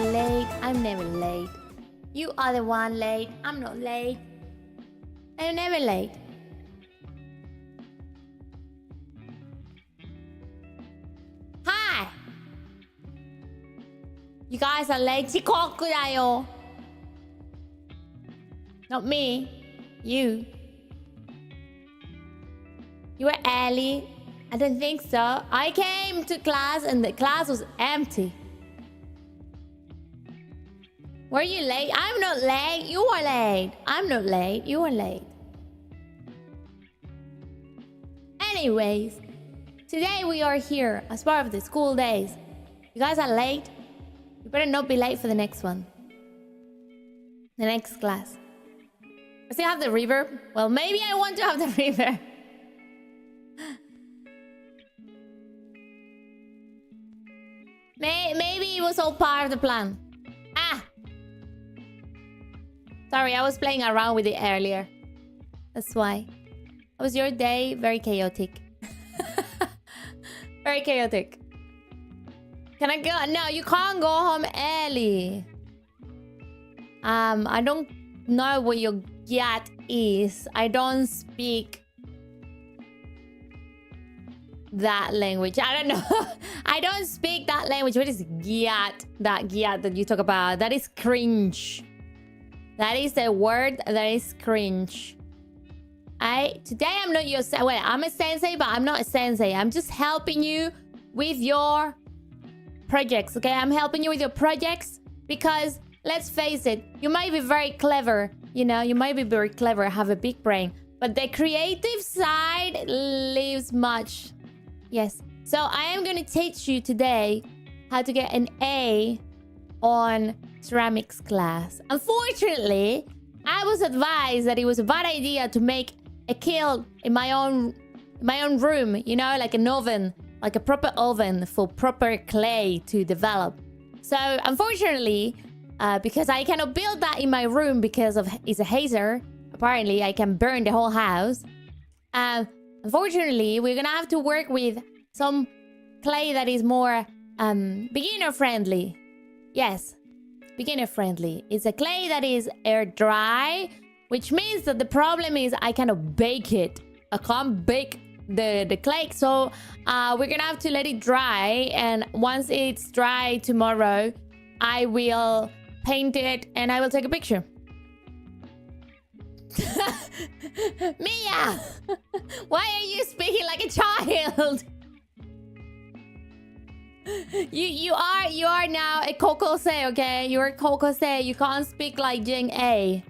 late. I'm never late. You are the one late. I'm not late. I'm never late. Hi. You guys are late. Chikokudayo. Not me. You. You were early. I don't think so. I came to class and the class was empty. Were you late? I'm not late. You are late. I'm not late. You are late. Anyways, today we are here as part of the school days. You guys are late. You better not be late for the next one. The next class. I still have the reverb. Well, maybe I want to have the reverb. Maybe it was all part of the plan. Ah! Sorry, I was playing around with it earlier. That's why. How was your day? Very chaotic. Very chaotic. Can I go? No, you can't go home early. I don't know what your gyat is. I don't speak that language. I don't know. I don't speak that language. What is gyat? That gyat that you talk about. That is cringe. That is a word that is cringe. Today I'm not your sensei. Well, I'm a sensei, but I'm not a sensei. I'm just helping you with your projects, okay? I'm helping you with your projects because, let's face it, you might be very clever. You know, you might be very clever, have a big brain. But the creative side leaves much. Yes. So I am going to teach you today how to get an A on ceramics class. Unfortunately, I was advised that it was a bad idea to make a kiln in my own room, you know, like an oven, like a proper oven for proper clay to develop. So unfortunately, because I cannot build that in my room because of it's a hazer, apparently I can burn the whole house. Unfortunately, we're gonna have to work with some clay that is more beginner friendly. Yes, beginner friendly. It's a clay that is air dry, which means that the problem is I cannot bake it. I can't bake the clay, so we're gonna have to let it dry, and once it's dry tomorrow, I will paint it and I will take a picture. Mia! Why are you speaking like a child? You are now a kokosei, okay? You're a kokosei. You can't speak like Jing A.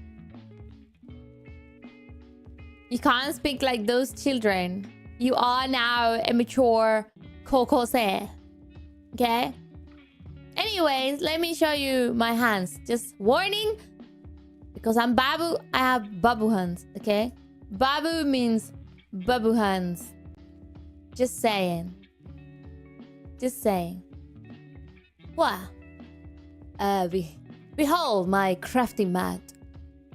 You can't speak like those children. You are now a mature kokosei. Okay? Anyways, let me show you my hands. Just warning. Because I'm Babu, I have Babu hands, okay? Babu means Babu hands. Just saying. Just saying. Wow. Behold my crafting mat.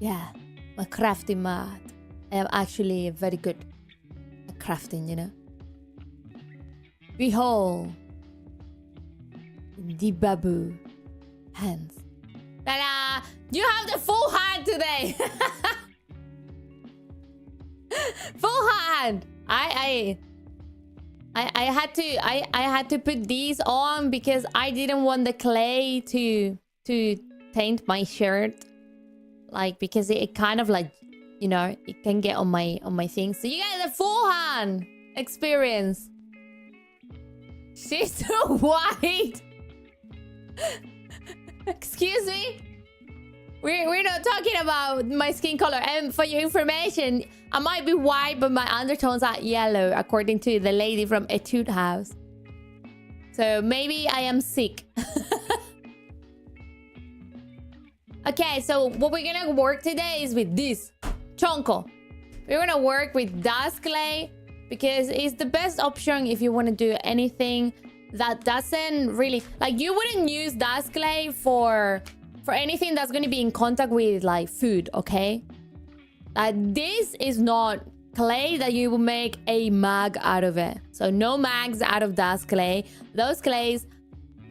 Yeah, my crafting mat. I am actually very good at crafting, you know? Behold the Babu hands. Ta-da! You have the full hand today. Full hand. I had to put these on because I didn't want the clay to taint my shirt, like, because it kind of like, you know, it can get on my thing. So you get the full hand experience. She's so white. Excuse me. We're not talking about my skin color. And for your information, I might be white, but my undertones are yellow, according to the lady from Etude House. So maybe I am sick. Okay, so what we're gonna work today is with this chonko. We're gonna work with DAZE clay because it's the best option if you want to do anything that doesn't really, like, you wouldn't use DAZE clay for anything that's going to be in contact with like food, okay? This is not clay that you will make a mug out of it. So no mugs out of DAZE clay. Those clays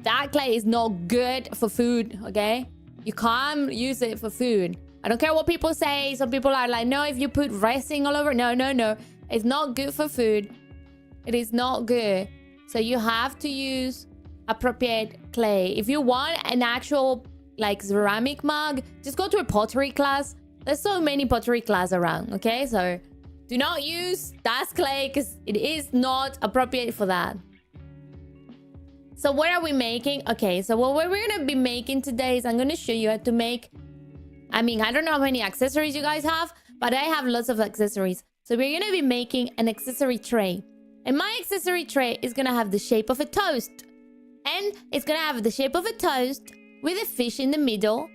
that clay is not good for food, okay? You can't use it for food. I don't care what people say. Some people are like, no, if you put resin all over. No. It's not good for food. It is not good. So you have to use appropriate clay. If you want an actual like ceramic mug, just go to a pottery class. There's so many pottery class around, okay? So do not use DAZE clay because it is not appropriate for that. So what are we making? Okay, so what we're going to be making today is I'm going to show you how to make... I mean, I don't know how many accessories you guys have, but I have lots of accessories. So we're going to be making an accessory tray. And my accessory tray is going to have the shape of a toast. And it's going to have the shape of a toast with a fish in the middle.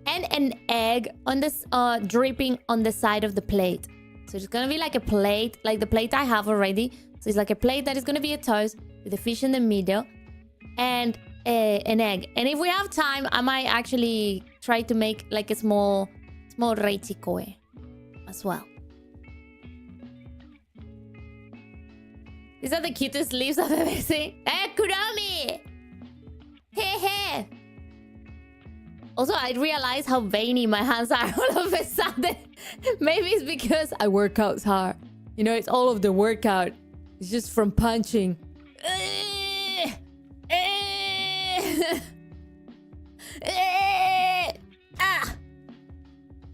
And an egg on this dripping on the side of the plate. So it's going to be like a plate, like the plate I have already. So it's like a plate that is going to be a toast with a fish in the middle and an egg. And if we have time, I might actually try to make like a small reitikoe as well. These are the cutest leaves I've ever seen. Hey, Kuromi! Hey, hey! Also, I realized how veiny my hands are all of a sudden. Maybe it's because I work out hard. You know, it's all of the workout. It's just from punching.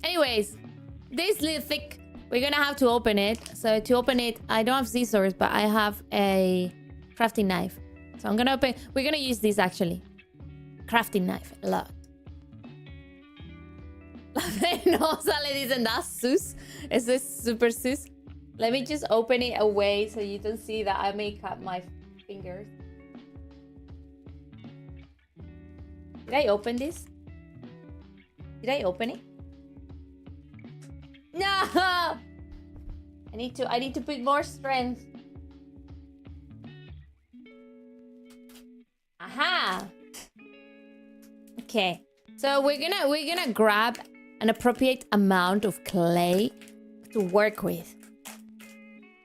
Anyways, this little thick, we're gonna have to open it. So to open it, I don't have scissors, but I have a crafting knife. So I'm gonna open, we're gonna use this actually. Crafting knife, a lot. No sale dicen that's sus. Eso es super sus. Let me just open it away so you don't see that I may cut my fingers. Did I open this? Did I open it? No! I need to put more strength. Aha! Okay. So we're gonna grab an appropriate amount of clay to work with.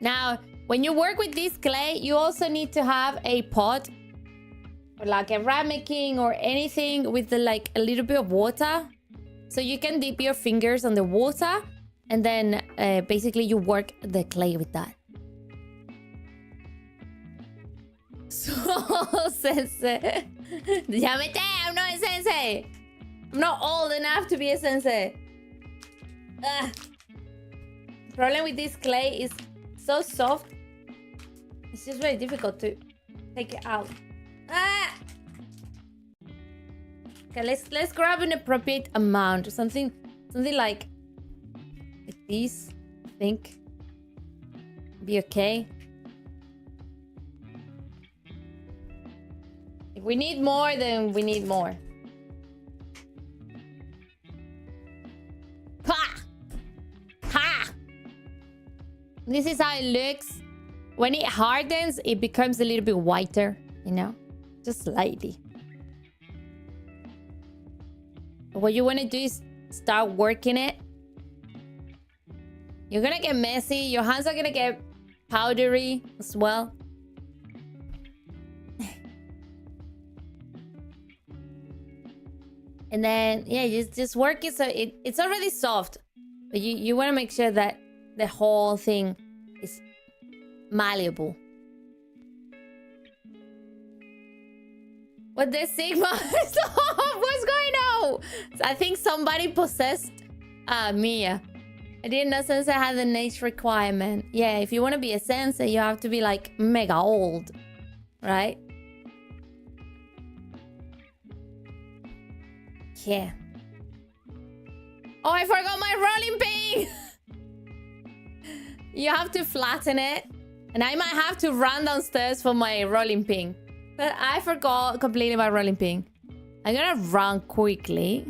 Now, when you work with this clay, you also need to have a pot or like a ramekin or anything with like a little bit of water. So you can dip your fingers on the water and then basically you work the clay with that. So, sensei. Yamete, I'm not a sensei. I'm not old enough to be a sensei. The problem with this clay is so soft. It's just very difficult to take it out. Okay, let's grab an appropriate amount. Something like this. I think be okay. If we need more, then we need more. Ha! Ha! This is how it looks. When it hardens, it becomes a little bit whiter, you know? Just slightly. What you want to do is start working it. You're gonna get messy. Your hands are gonna get powdery as well. And then, yeah, just work it so it's already soft. But you want to make sure that the whole thing is malleable. What the Sigma? Stop! What's going on? I think somebody possessed Mia. I didn't know Sensei had an age requirement. Yeah, if you want to be a Sensei, you have to be like mega old. Right? Yeah. Oh, I forgot my rolling pin! You have to flatten it. And I might have to run downstairs for my rolling pin. But I forgot completely my rolling pin. I'm gonna run quickly.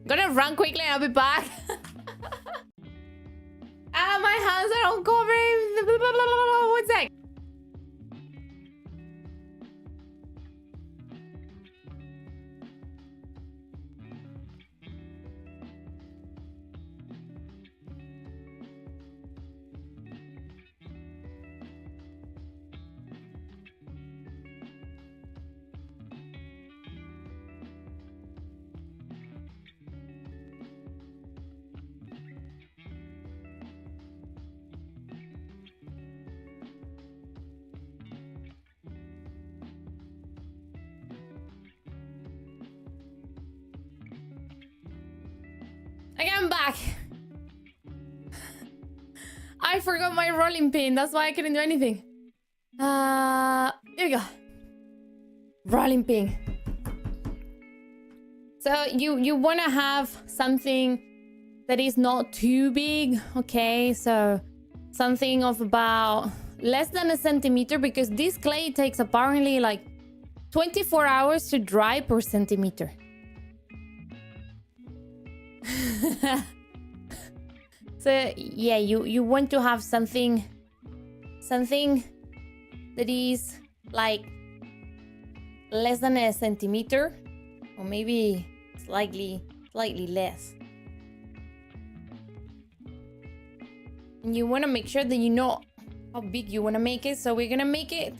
And I'll be back. My hands are uncovering. One sec. Okay, I'm back. I forgot my rolling pin. That's why I couldn't do anything. Here we go. Rolling pin. So you want to have something that is not too big. Okay, so something of about less than a centimeter, because this clay takes apparently like 24 hours to dry per centimeter. So yeah, you want to have something that is like less than a centimeter, or maybe slightly less. And you want to make sure that you know how big you want to make it. So we're gonna make it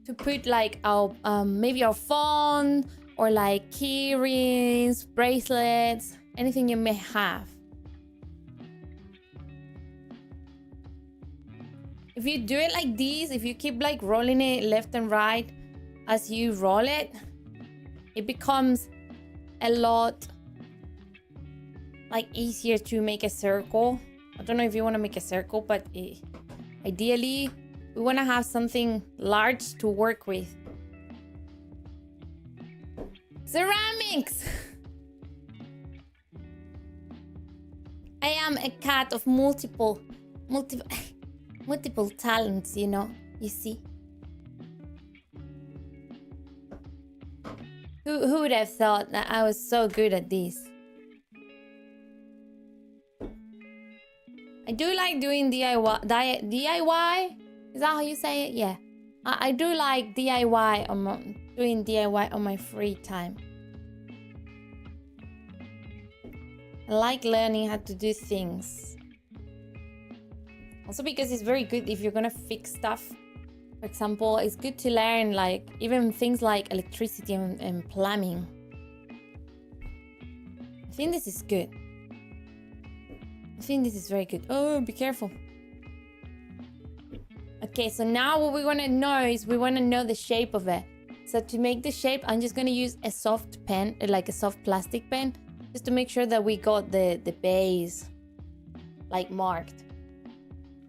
to put like our maybe our phone, or like key rings, bracelets, anything you may have. If you do it like this, if you keep like rolling it left and right as you roll it, it becomes a lot like easier to make a circle. I don't know if you want to make a circle, but ideally we want to have something large to work with. Ceramics! I am a cat of multiple talents, you know, you see. Who would have thought that I was so good at this? I do like doing DIY. Is that how you say it? Yeah. I do like DIY doing DIY on my free time. I like learning how to do things. Also because it's very good if you're gonna fix stuff. For example, it's good to learn like even things like electricity and plumbing. I think this is good. I think this is very good. Oh, be careful. Okay, so now what we want to know is we want to know the shape of it. So to make the shape, I'm just going to use a soft pen, like a soft plastic pen, just to make sure that we got the base like marked.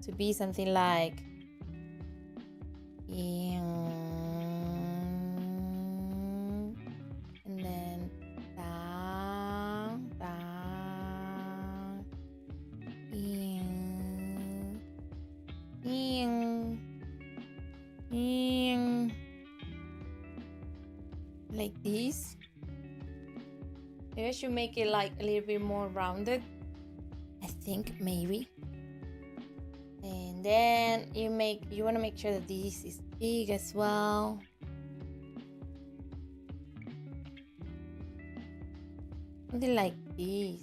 To be something like... and then down, down, like this. Maybe I should make it like a little bit more rounded. I think maybe. And then you want to make sure that this is big as well. Something like this.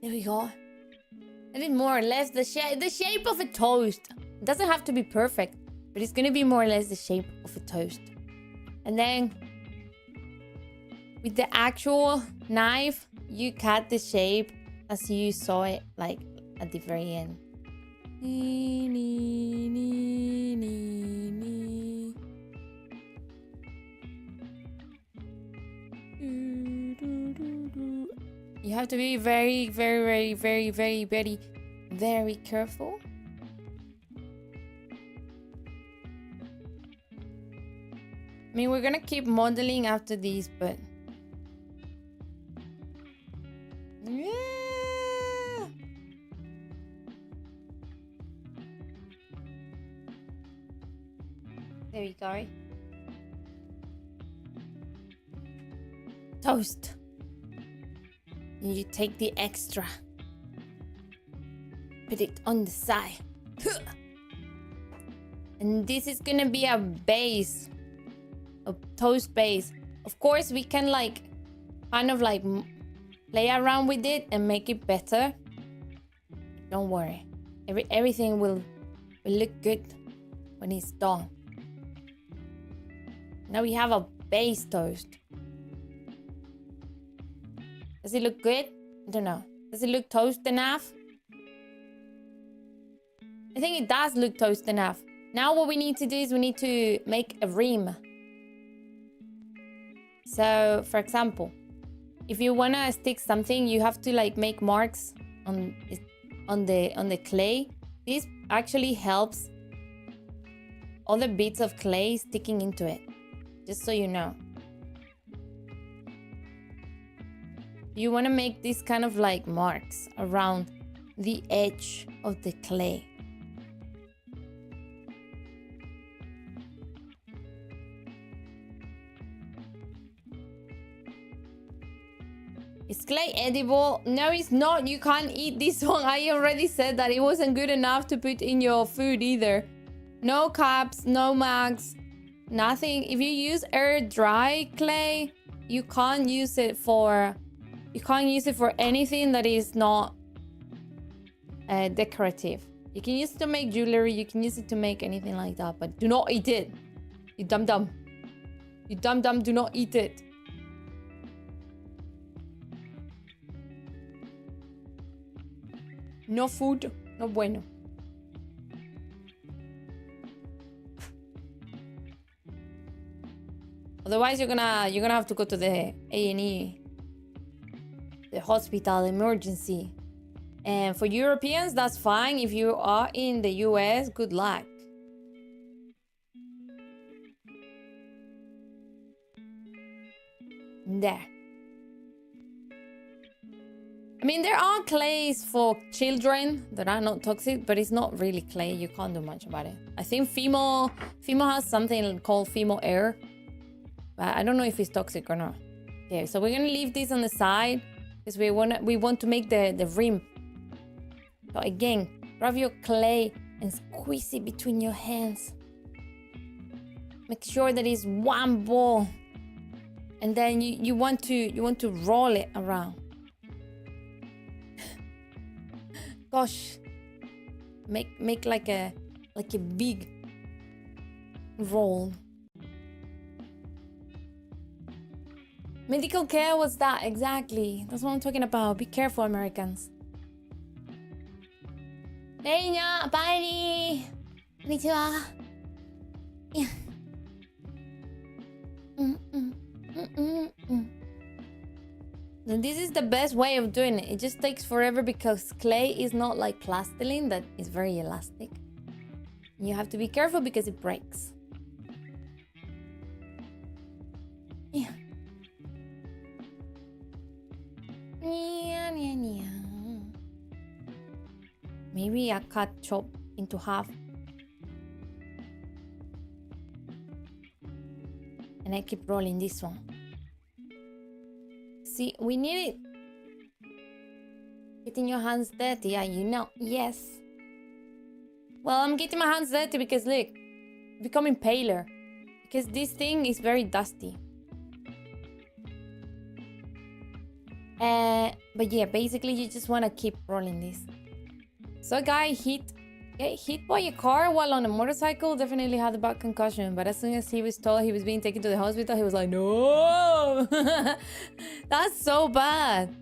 There we go. That is more or less the shape of a toast. It doesn't have to be perfect, but it's gonna be more or less the shape of a toast. And then with the actual knife, you cut the shape as you saw it like at the very end. You have to be very, very, very, very, very, very, very careful. I mean, we're gonna keep modeling after these, but... yeah. There we go. Toast. And you take the extra. Put it on the side. And this is gonna be a base. A toast base. Of course, we can like kind of like play around with it and make it better. Don't worry. Everything will look good when it's done. Now we have a base toast. Does it look good? I don't know. Does it look toast enough? I think it does look toast enough. Now what we need to do is we need to make a rim. So, for example, if you want to stick something, you have to like make marks on the clay. This actually helps other bits of clay sticking into it, just so you know. You want to make this kind of like marks around the edge of the clay. Is clay edible? No, it's not. You can't eat this one. I already said that it wasn't good enough to put in your food either. No cups, no mugs, nothing. If you use air dry clay, you can't use it for anything that is not decorative. You can use it to make jewelry, you can use it to make anything like that, but do not eat it. You dum-dum. You dum-dum, do not eat it. No food, no bueno. Otherwise, you're gonna have to go to the A&E, the hospital, emergency. And for Europeans, that's fine. If you are in the US, good luck. There. I mean, there are clays for children that are not toxic, but it's not really clay. You can't do much about it. I think Fimo has something called Fimo Air, but I don't know if it's toxic or not. Okay, so we're gonna leave this on the side because we want to make the rim. So again, grab your clay and squeeze it between your hands. Make sure that it's one ball, and then you want to roll it around. Gosh, make like a big roll. Medical care, what's that exactly? That's what I'm talking about. Be careful, Americans. Reina, bye. Konnichiwa. Yeah. And this is the best way of doing it. It just takes forever because clay is not like plastilene that is very elastic. You have to be careful because it breaks. Yeah. Maybe I chop into half. And I keep rolling this one. See, we need it. Getting your hands dirty, yeah, you know. Yes. Well, I'm getting my hands dirty because look, becoming paler. Because this thing is very dusty. But yeah, basically you just want to keep rolling this. So a guy get hit by a car while on a motorcycle, definitely had a bad concussion. But as soon as he was told he was being taken to the hospital, he was like, no! That's so bad.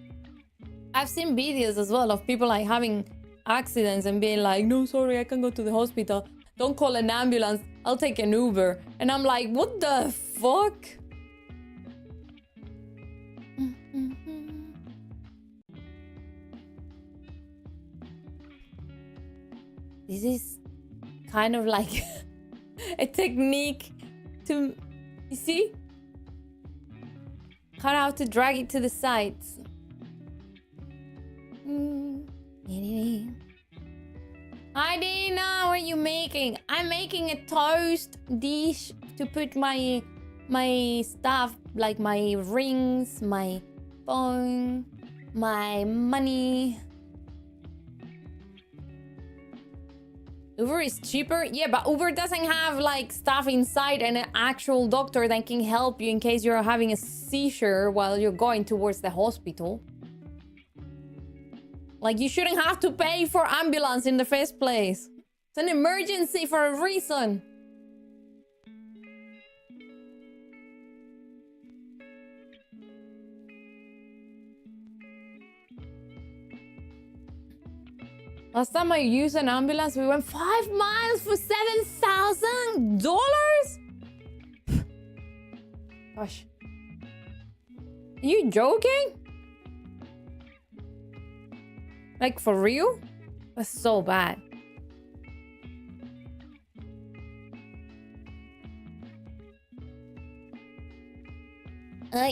I've seen videos as well of people like having accidents and being like, no, sorry, I can't go to the hospital. Don't call an ambulance. I'll take an Uber. And I'm like, what the fuck? This is kind of like a technique to, you see? Kind of have to drag it to the sides. Hi Dina, what are you making? I'm making a toast dish to put my stuff, like my rings, my phone, my money. Uber is cheaper? Yeah, but Uber doesn't have like stuff inside and an actual doctor that can help you in case you're having a seizure while you're going towards the hospital. Like, you shouldn't have to pay for ambulance in the first place. It's an emergency for a reason. Last time I used an ambulance, we went 5 miles for 7,000 $1,000? Gosh. Are you joking? Like, for real? That's so bad.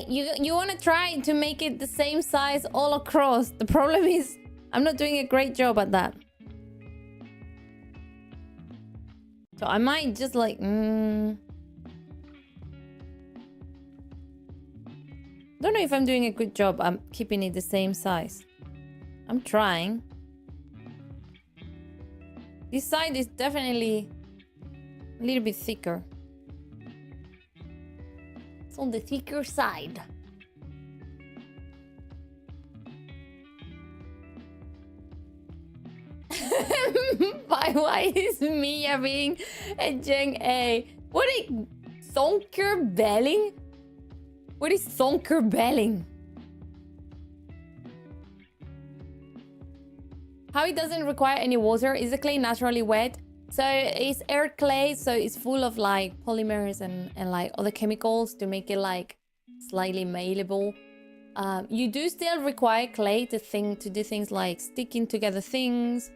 You want to try to make it the same size all across. The problem is I'm not doing a great job at that. So I might just like... Don't know if I'm doing a good job. I'm keeping it the same size. I'm trying. This side is definitely a little bit thicker. It's on the thicker side. Why is Mia being a Gen A? What is Thonker Belling? What is Thonker Belling? How it doesn't require any water? Is the clay naturally wet? So it's air clay, so it's full of like polymers and like other chemicals to make it like slightly malleable. You do still require clay to do things like sticking together things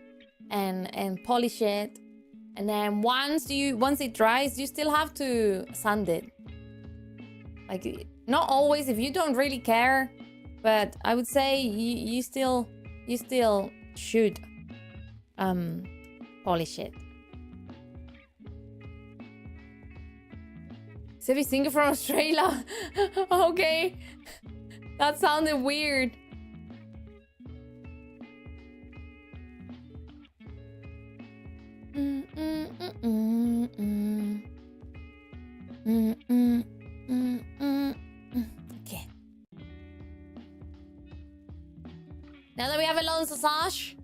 and polish it. And then once it dries, you still have to sand it. Like, not always if you don't really care, but I would say you still should polish it. Is every singer from Australia? Okay. That sounded weird. Okay. Now that we have a long sausage.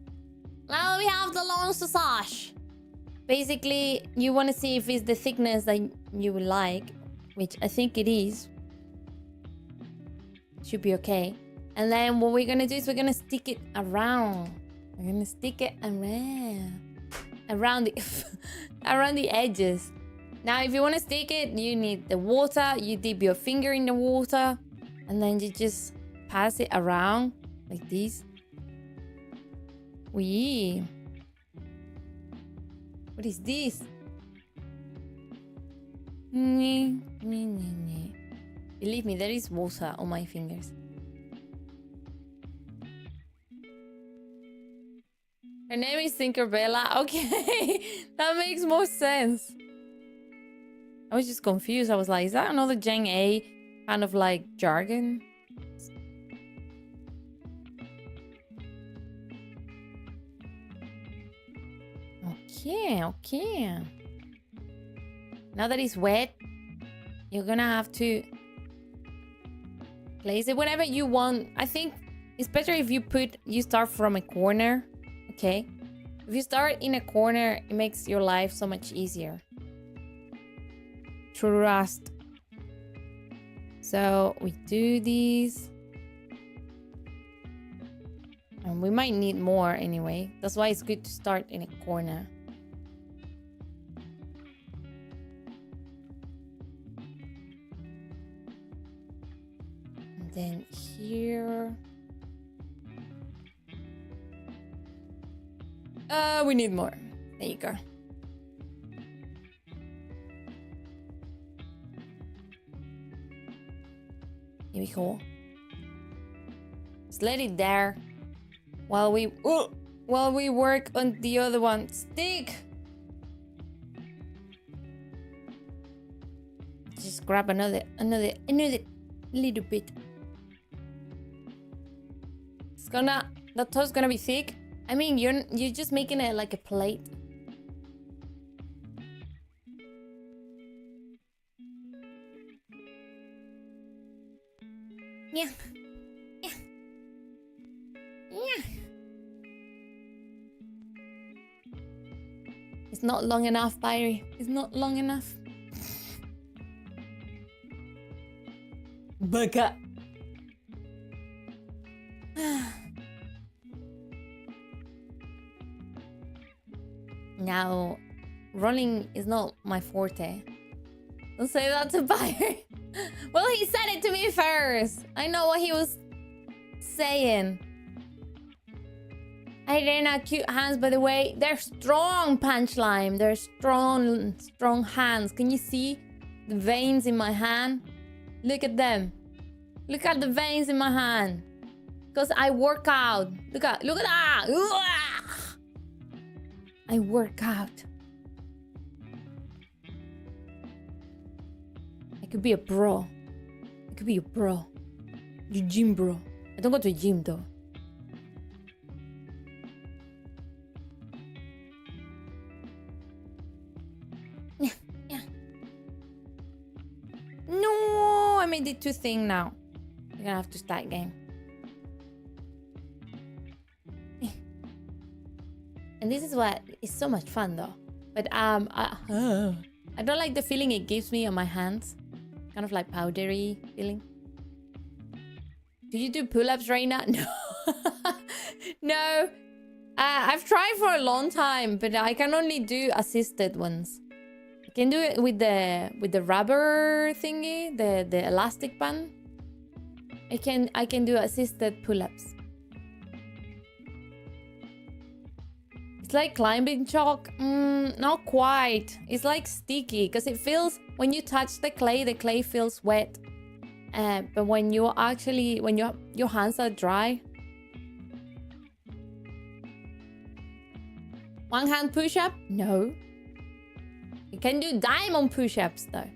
Now we have the long sausage. Basically, you want to see if it's the thickness that you would like, which I think it is. Should be okay. And then what we're gonna do is we're gonna stick it around. We're gonna stick it around the around the edges. Now, if you want to stick it, you need the water. You dip your finger in the water, and then you just pass it around like this. Wee. What is this? Believe me, there is water on my fingers. Her name is Tinkerbella. Okay, that makes more sense. I was just confused. I was like, is that another Gen A kind of like jargon? Okay. Now that it's wet, you're gonna have to place it whenever you want. I think it's better if you start from a corner. Okay, if you start in a corner, it makes your life so much easier. Trust. So we do these, and we might need more anyway. That's why it's good to start in a corner. And then here. We need more. There you go. Here we go. Just let it there while we work on the other one. Stick. Just grab another little bit. The toast's gonna be thick. I mean, you're just making it like a plate. Yeah. It's not long enough, Byrie. It's not long enough. Baka. Now rolling is not my forte. Don't say that to Byron. Well, he said it to me first. I know what he was saying. Hey, Reina, cute hands, by the way. They're strong, Punchline. They're strong hands. Can you see the veins in my hand? Look at them. Look at the veins in my hand. Because I work out. Look at that. I work out. I could be a bro. I could be a bro. You gym bro. I don't go to a gym though. Yeah. No, I made it too thin now. You're gonna have to start again. And this is what is so much fun though. But I don't like the feeling it gives me on my hands. Kind of like powdery feeling. Do you do pull-ups, Reina? No. No. I've tried for a long time, but I can only do assisted ones. I can do it with the rubber thingy, the elastic band. I can do assisted pull-ups. It's like climbing chalk. Not quite. It's like sticky because it feels, when you touch the clay feels wet. But when you actually, when your hands are dry. One hand push-up? No. You can do diamond push-ups though.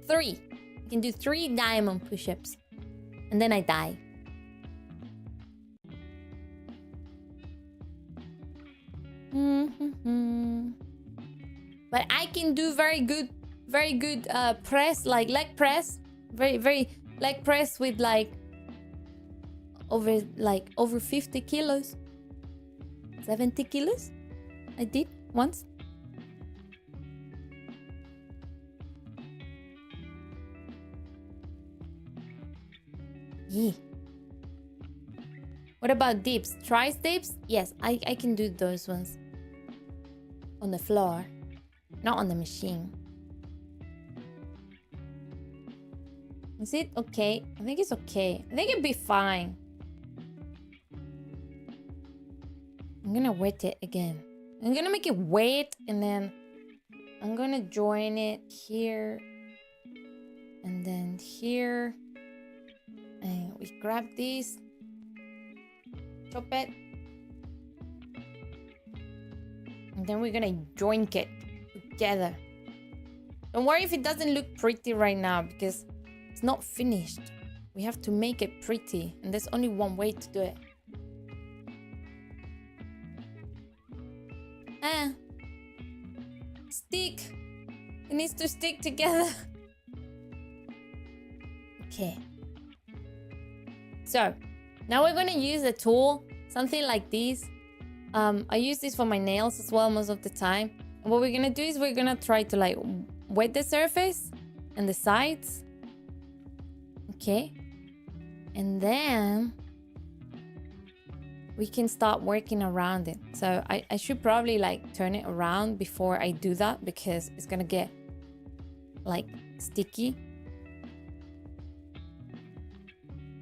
3. You can do 3 diamond push-ups. And then I die. But I can do very good press, like leg press, very leg press with like over 50 kilos, 70 kilos. I did once. Yeah. What about dips? Tries dips? Yes, I can do those ones. On the floor, not on the machine. Is it okay? I think it's okay. I think it'll be fine. I'm gonna wet it again. I'm gonna make it wet and then I'm gonna join it here and then here. And we grab this, chop it. And then we're gonna join it together. Don't worry if it doesn't look pretty right now because it's not finished. We have to make it pretty, and there's only one way to do it. Stick. It needs to stick together. Okay. So now we're gonna use a tool, something like this. I use this for my nails as well most of the time. And what we're gonna do is we're gonna try to like wet the surface and the sides. Okay. And then we can start working around it. So I should probably like turn it around before I do that because it's gonna get like sticky.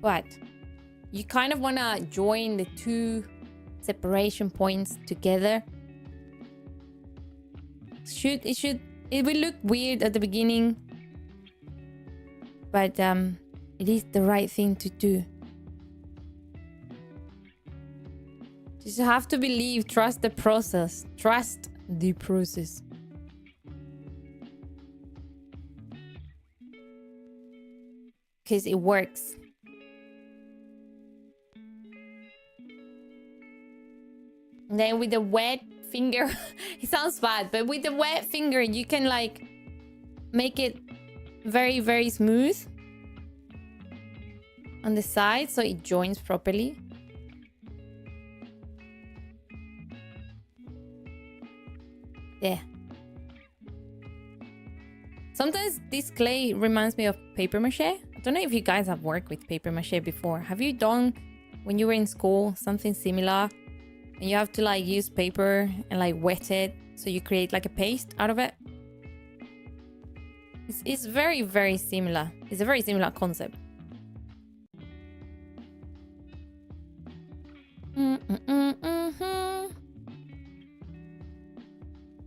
But you kind of wanna join the two separation points together. It will look weird at the beginning, but it is the right thing to do. You just have to believe, trust the process. Trust the process. Because it works. And then with the wet finger, it sounds bad, but with the wet finger, you can like make it very, very smooth on the side so it joins properly. Yeah. Sometimes this clay reminds me of paper mache. I don't know if you guys have worked with paper mache before. Have you done, when you were in school, something similar? And you have to like use paper and like wet it So you create like a paste out of it. It's very, very similar. It's a very similar concept.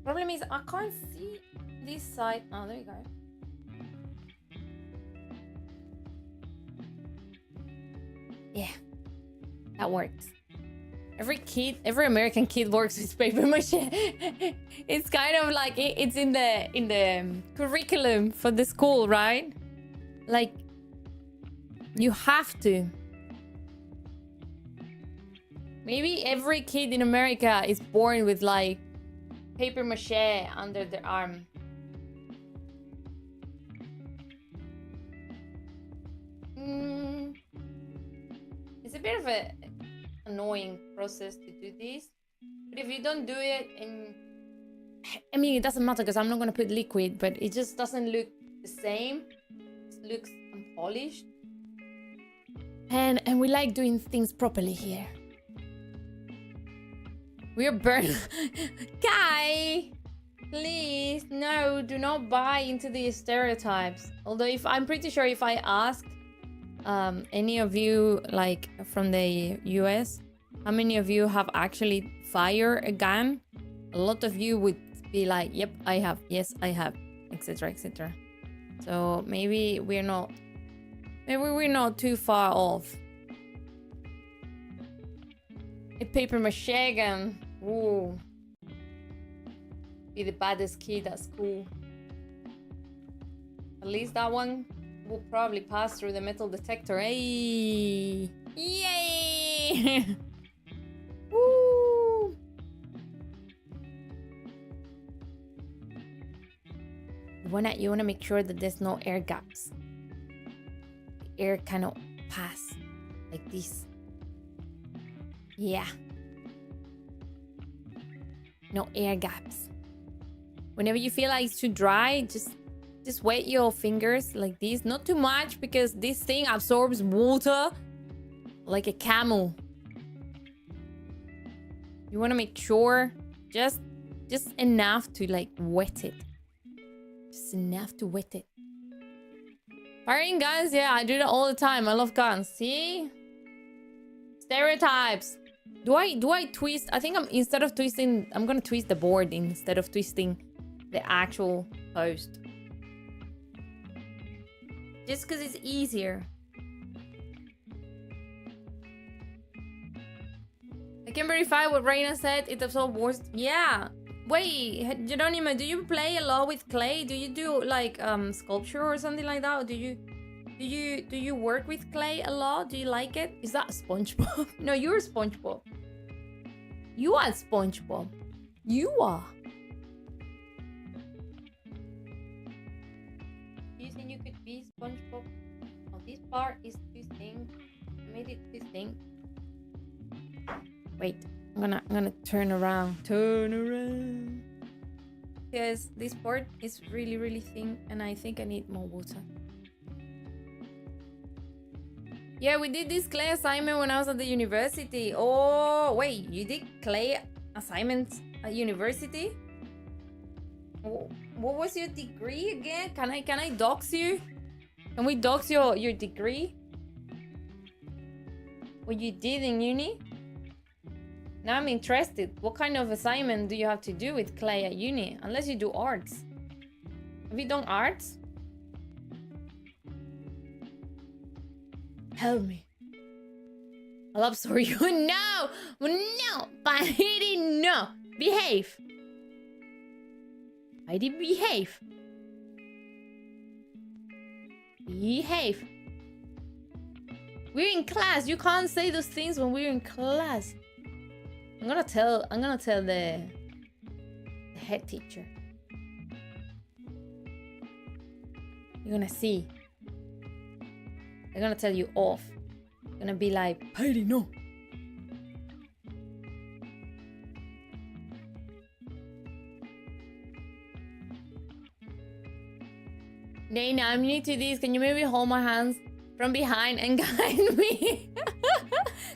Problem is I can't see this side. Oh, there you go. Yeah, that works. Every American kid works with paper mache. It's kind of like it's in the curriculum for the school, right? Like you have to. Maybe every kid in America is born with like paper mache under their arm. It's a bit of a annoying process to do this, but if you don't do it, and I mean it doesn't matter because I'm not gonna put liquid, but it just doesn't look the same. It looks unpolished, and we like doing things properly here. We're burned. Kai, please, no, do not buy into these stereotypes. Although I'm pretty sure if I asked any of you, like from the US, how many of you have actually fired a gun? A lot of you would be like, yep, I have, yes, I have, etc, etc. So maybe we're not too far off. A paper mache gun. Ooh. Be the baddest kid at school. At least that one will probably pass through the metal detector. Hey! Yay! Woo! You wanna make sure that there's no air gaps. The air cannot pass like this. Yeah. No air gaps. Whenever you feel like it's too dry, just wet your fingers like this. Not too much because this thing absorbs water like a camel. You want to make sure just enough to like wet it. Just enough to wet it. Firing guns, yeah, I do that all the time. I love guns. See? Stereotypes. Do I twist? I think instead of twisting, I'm gonna twist the board instead of twisting the actual post. Just because it's easier. I can verify what Reina said. It absorbs words. Yeah. Wait, Geronimo, do you play a lot with clay? Do you do like sculpture or something like that? Or do you work with clay a lot? Do you like it? Is that SpongeBob? No, you're SpongeBob. You are SpongeBob. You are. Do you think you could be SpongeBob? Oh, this part is too thin. I made it too thin. Wait, I'm gonna turn around. Turn around. Because this part is really, really thin, and I think I need more water. Yeah, we did this clay assignment when I was at the university. Oh, wait, you did clay assignments at university? What was your degree again? Can I dox you? Can we dox your degree? What you did in uni? Now I'm interested. What kind of assignment do you have to do with clay at uni? Unless you do arts. Have you done arts? Help me. I love sorry. No! No! Heidi, no! Behave! Heidi, behave! Behave! We're in class. You can't say those things when we're in class. I'm gonna tell the head teacher. You're gonna see. They're gonna tell you off. They're gonna be like, Heidi, no. Dana, I'm new to this. Can you maybe hold my hands from behind and guide me?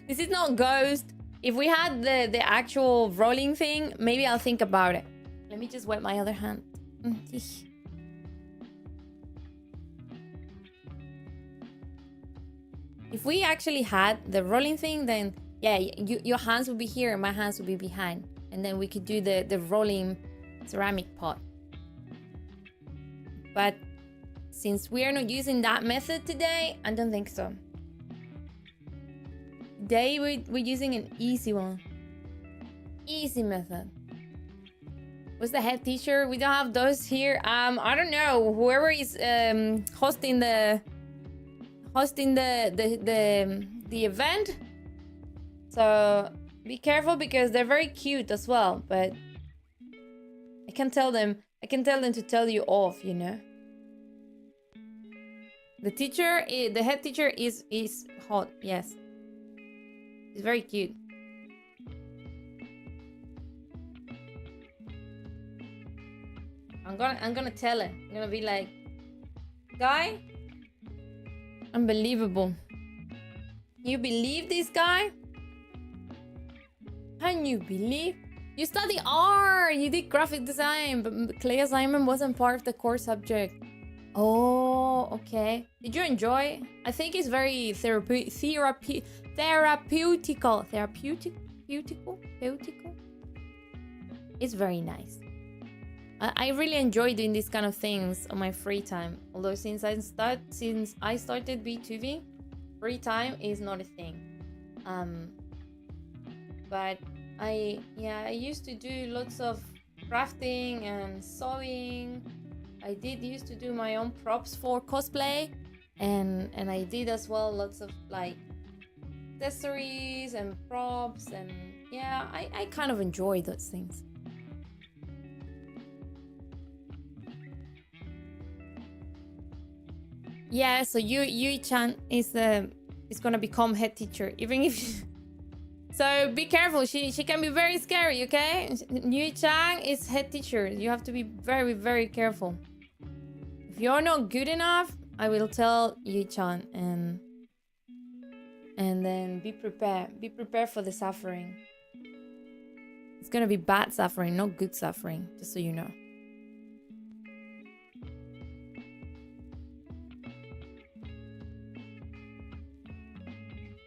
This is not Ghost. If we had the actual rolling thing, maybe I'll think about it. Let me just wet my other hand. If we actually had the rolling thing, then yeah, your hands would be here and my hands would be behind. And then we could do the rolling ceramic pot. But since we are not using that method today, I don't think so. Today we're using an easy one. Easy method. What's the head teacher? We don't have those here. I don't know. Whoever is hosting the event. So be careful because they're very cute as well. But I can tell them to tell you off, you know. The head teacher is hot. Yes, he's very cute. I'm gonna tell him. I'm gonna be like, guy, unbelievable. You believe this guy? Can you believe? You study art. You did graphic design, but clay assignment wasn't part of the core subject. Oh, okay. Did you enjoy? I think it's very therapeutical. It's very nice. I really enjoy doing these kind of things on my free time. Although since I started B2B, free time is not a thing. But I used to do lots of crafting and sewing. I used to do my own props for cosplay, and I did as well lots of like accessories and props, and yeah, I kind of enjoy those things. Yeah, so Yui-chan is gonna become head teacher, even if. So be careful. She can be very scary. Okay, Yui-chan is head teacher. You have to be very, very careful. If you're not good enough, I will tell Yui-chan, and then be prepared. Be prepared for the suffering. It's gonna be bad suffering, not good suffering. Just so you know.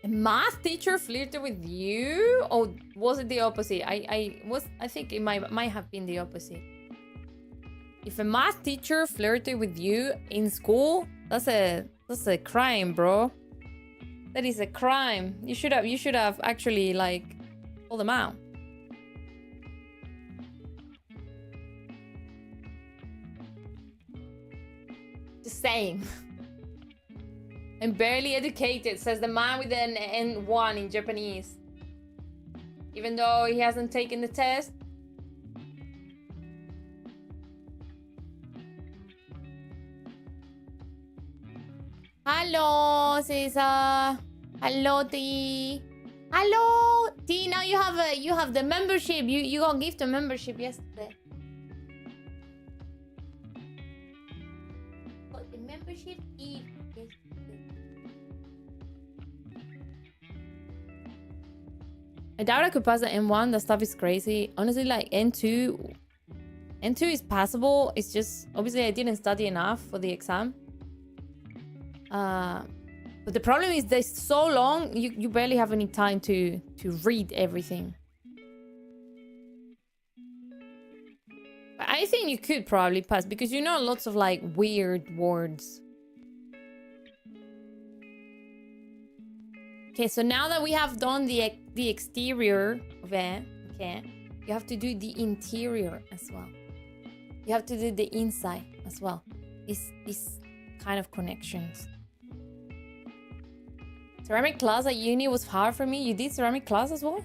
A math teacher flirted with you? Or was it the opposite? I think it might have been the opposite. If a math teacher flirted with you in school, that's a crime, bro. That is a crime. You should have actually like pulled them out. Just saying. I'm barely educated, says the man with an N1 in Japanese. Even though he hasn't taken the test. Hello, Cesar. Hello, T. Hello, T. Now you have the membership. You got gift a membership yesterday. Got the membership gift. I doubt I could pass the N1. That stuff is crazy. Honestly, like N2 is passable. It's just obviously I didn't study enough for the exam. But the problem is they're so long. You barely have any time to read everything. But I think you could probably pass because you know lots of like weird words. Okay, so now that we have done the exterior of it, okay, you have to do the interior as well. You have to do the inside as well. These kind of connections. Ceramic class at uni was hard for me. You did ceramic class as well?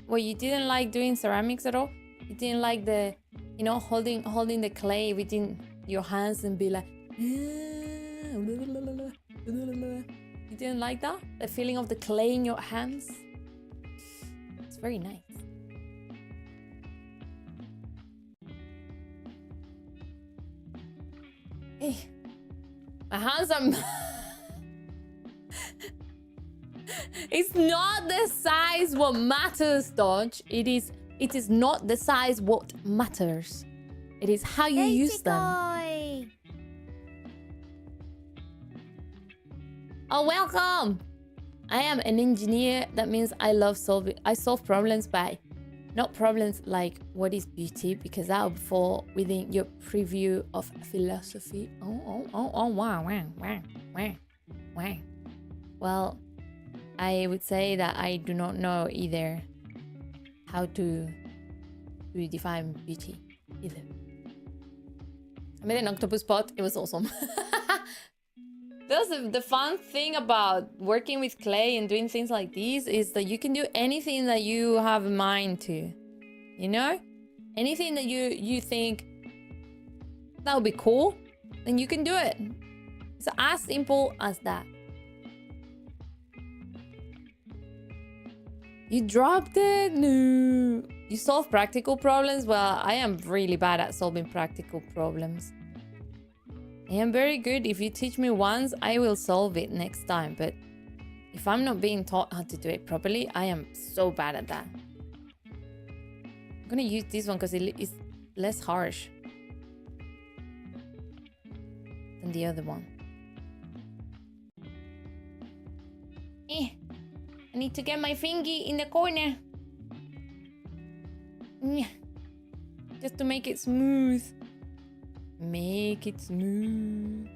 Well, you didn't like doing ceramics at all? You didn't like the, you know, holding the clay within your hands and be like, you didn't like that? The feeling of the clay in your hands? It's very nice. Hey, my hands are... It's not the size what matters, Dodge. It is It is not the size what matters. It is how you use them. Oh, welcome! I am an engineer. That means I solve problems by, not problems like what is beauty, because that would fall within your preview of philosophy. Oh, wow. Well, I would say that I do not know either how to define beauty either. I made an octopus pot. It was awesome. That's the fun thing about working with clay and doing things like these is that you can do anything that you have in mind to. You know? Anything that you think that would be cool, then you can do it. It's as simple as that. You dropped it? No. You solve practical problems? Well, I am really bad at solving practical problems. I am very good. If you teach me once, I will solve it next time. But if I'm not being taught how to do it properly, I am so bad at that. I'm gonna use this one because it is less harsh than the other one. I need to get my fingy in the corner. Just to make it smooth. Make it smooth.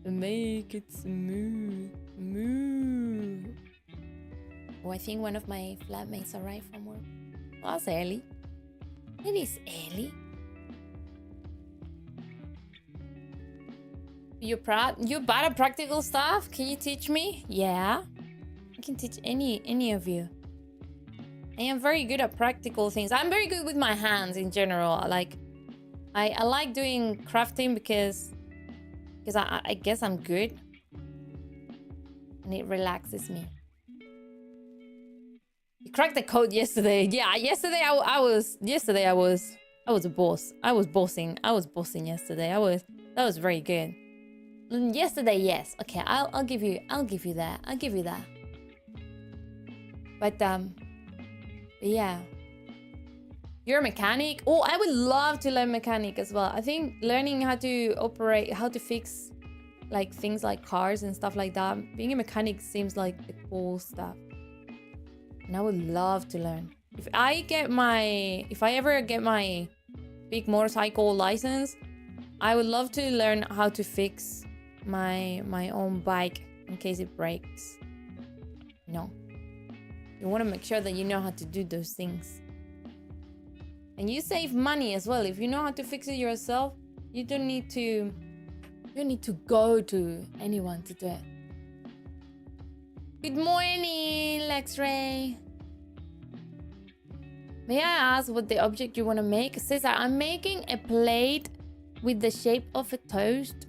Make it smooth. Smooth. Oh, I think one of my flatmates arrived from work. Oh, that's Ellie. It is Ellie. You're bad at practical stuff? Can you teach me? Yeah. I can teach any of you. I am very good at practical things. I'm very good with my hands in general. I like doing crafting because I guess I'm good. And it relaxes me. You cracked the code yesterday. Yeah, yesterday I was a boss. I was bossing yesterday. That was very good. Yesterday, yes. Okay, I'll give you that. I'll give you that. But yeah. You're a mechanic? Oh, I would love to learn mechanic as well. I think learning how to operate, how to fix like things like cars and stuff like that. Being a mechanic seems like the cool stuff. And I would love to learn. If I ever get my big motorcycle license, I would love to learn how to fix my own bike in case it breaks. No. You want to make sure that you know how to do those things. And you save money as well. If you know how to fix it yourself, you don't need to go to anyone to do it. Good morning, Lex-Ray. May I ask what the object you want to make? It says that I'm making a plate with the shape of a toast.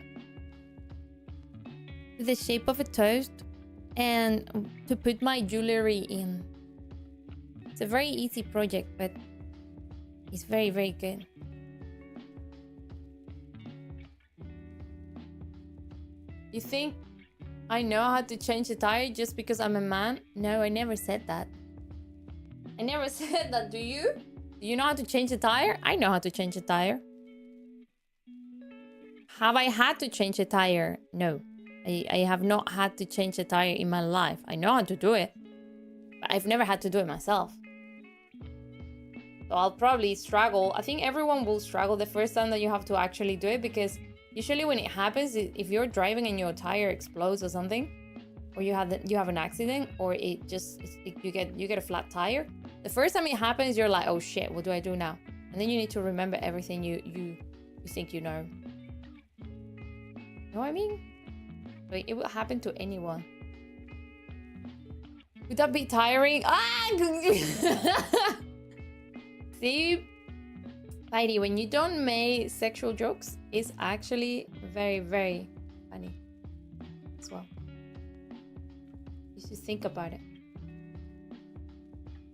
With the shape of a toast. And to put my jewelry in. It's a very easy project, but it's very, very good. You think I know how to change a tire just because I'm a man? No, I never said that. I never said that, do you? Do you know how to change a tire? I know how to change a tire. Have I had to change a tire? No. I have not had to change a tire in my life. I know how to do it. But I've never had to do it myself. So I'll probably struggle. I think everyone will struggle the first time that you have to actually do it, because usually when it happens, if you're driving and your tire explodes or something, or you have an accident, or you get a flat tire, the first time it happens, you're like, oh shit, what do I do now? And then you need to remember everything you think you know. Know what I mean? Like, it will happen to anyone. Would that be tiring? See, Heidi, when you don't make sexual jokes, it's actually very, very funny as well. You should think about it.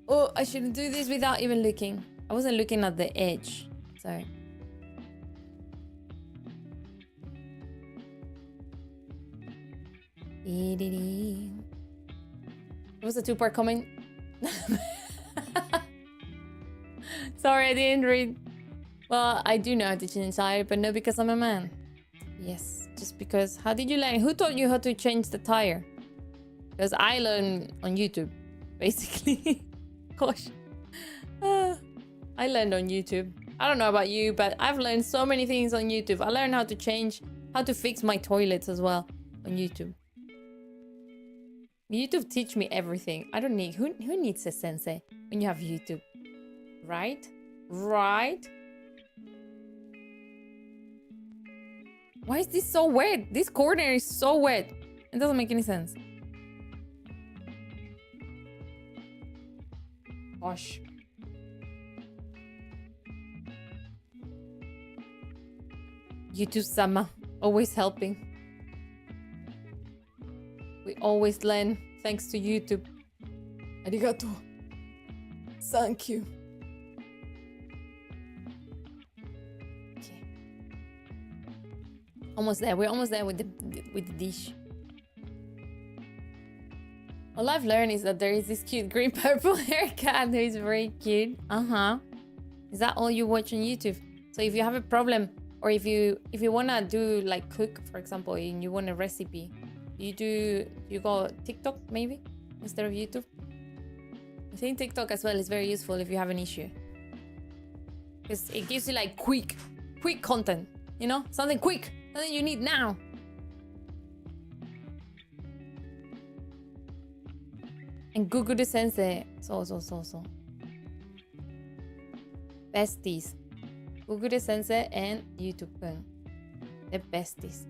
Oh, I shouldn't do this without even looking. I wasn't looking at the edge. Sorry. It was a two-part comment. Sorry, I didn't read. Well, I do know how to change tire, but not because I'm a man. Yes, just because. How did you learn? Who taught you how to change the tire? Because I learned on YouTube, basically. Gosh. I learned on YouTube. I don't know about you, but I've learned so many things on YouTube. I learned how to fix my toilets as well on YouTube. YouTube teach me everything. I don't need, who needs a sensei when you have YouTube? Right? Right? Why is this so wet? This corner is so wet. It doesn't make any sense. Gosh. YouTube-sama, always helping. We always learn thanks to YouTube. Arigato. Thank you. Okay. Almost there. We're almost there with the dish. All I've learned is that there is this cute green purple hair cat who is very cute. Is that all you watch on YouTube? So if you have a problem, or if you wanna do like cook, for example, and you want a recipe, you go TikTok maybe instead of YouTube. I think TikTok as well is very useful if you have an issue, because it gives you like quick content, you know, something quick, something you need now. And Guguru Sensei, so. Besties. Guguru Sensei and YouTube Kun. The besties.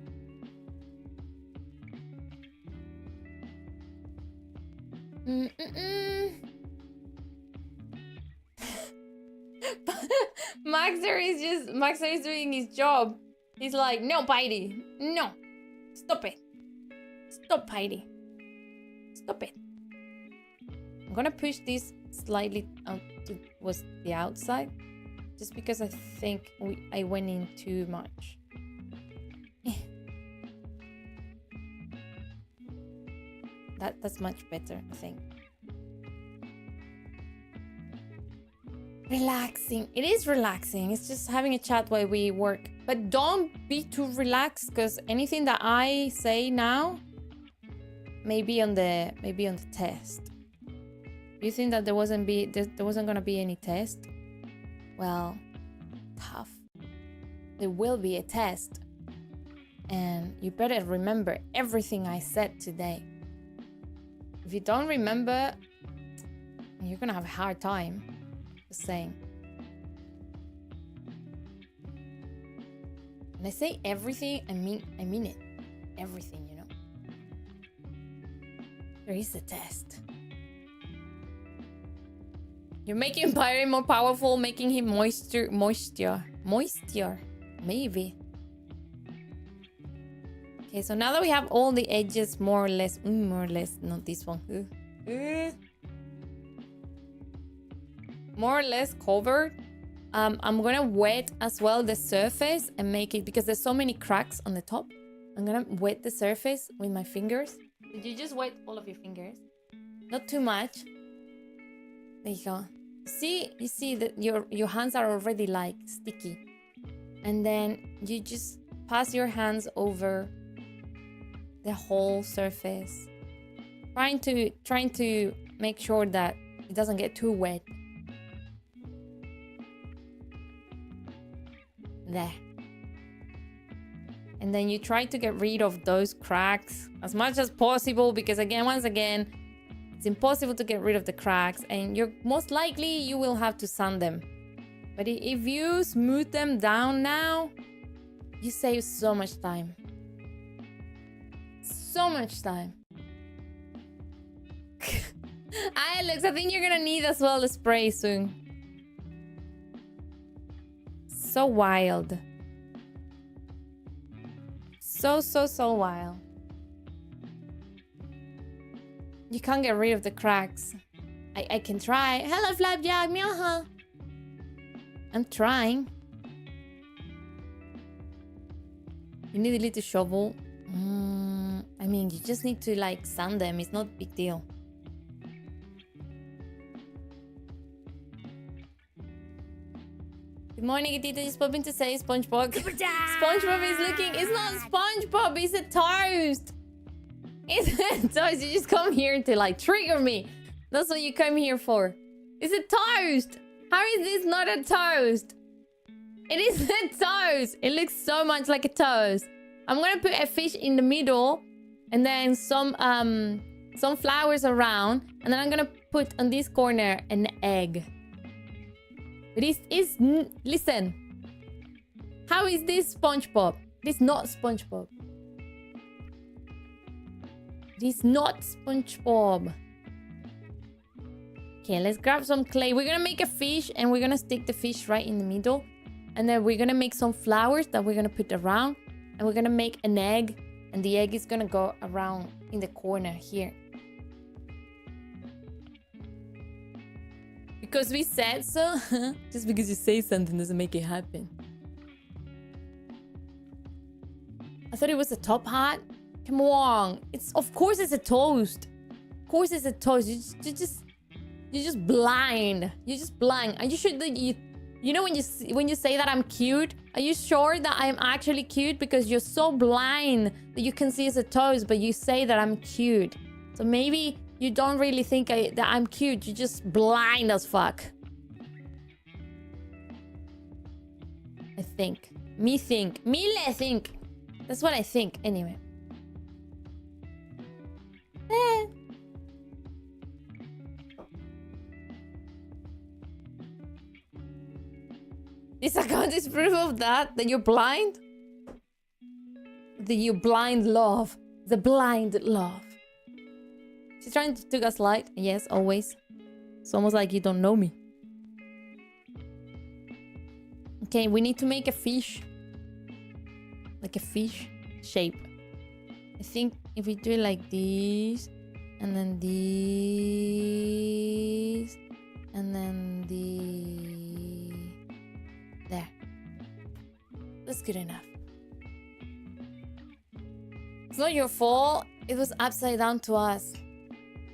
Maxer is doing his job. He's like, no, Heidi. No. Stop it. Stop, Heidi. Stop it. I'm gonna push this slightly out towards the outside, just because I think I went in too much. That's much better, I think. Relaxing. It is relaxing. It's just having a chat while we work. But don't be too relaxed, because anything that I say now may be on the test. You think that there wasn't gonna be any test? Well, tough. There will be a test. And you better remember everything I said today. If you don't remember, you're gonna have a hard time. Just saying. When I say everything, I mean it. Everything, you know. There is a test. You're making Pyre more powerful, making him moisture, maybe. Okay, so now that we have all the edges more or less, not this one, more or less covered, I'm gonna wet as well the surface and make it, because there's so many cracks on the top. I'm gonna wet the surface with my fingers. Did you just wet all of your fingers? Not too much. There you go. You see that your hands are already like sticky, and then you just pass your hands over the whole surface, trying to make sure that it doesn't get too wet. There. And then you try to get rid of those cracks as much as possible, because once again, it's impossible to get rid of the cracks, and you're most likely you will have to sand them. But if you smooth them down now, you save so much time. So much time. Alex, I think you're gonna need as well the spray soon. So wild. So wild. You can't get rid of the cracks. I can try. Hello, Flapjack. Meow. I'm trying. You need a little shovel. I mean, you just need to like sand them. It's not a big deal. Good morning, Tita. Just popping to say SpongeBob. SpongeBob is looking. It's not SpongeBob. It's a toast. It's a toast. You just come here to like trigger me. That's what you come here for. It's a toast. How is this not a toast? It is a toast. It looks so much like a toast. I'm gonna put a fish in the middle, and then some flowers around, and then I'm gonna put on this corner an egg. This is listen. How is this SpongeBob? This is not SpongeBob. This is not SpongeBob. Okay, let's grab some clay. We're gonna make a fish, and we're gonna stick the fish right in the middle, and then we're gonna make some flowers that we're gonna put around, and we're gonna make an egg, and the egg is gonna go around in the corner here. Because we said so. Just because you say something doesn't make it happen. I thought it was a top hat. Come on. Of course it's a toast. Of course it's a toast. You're just blind. You're just blind. Are you sure that you know when you say that I'm cute? Are you sure that I'm actually cute? Because you're so blind that you can see it's a toast, but you say that I'm cute. So maybe you don't really think that I'm cute. You're just blind as fuck. I think. Me think. That's what I think. Anyway. This account is proof of that you're blind? That you blind love. The blind love. She's trying to gaslight. Yes, always. It's almost like you don't know me. Okay, we need to make a fish. Like a fish shape. I think if we do it like this, and then this, and then there. That's good enough. It's not your fault. It was upside down to us.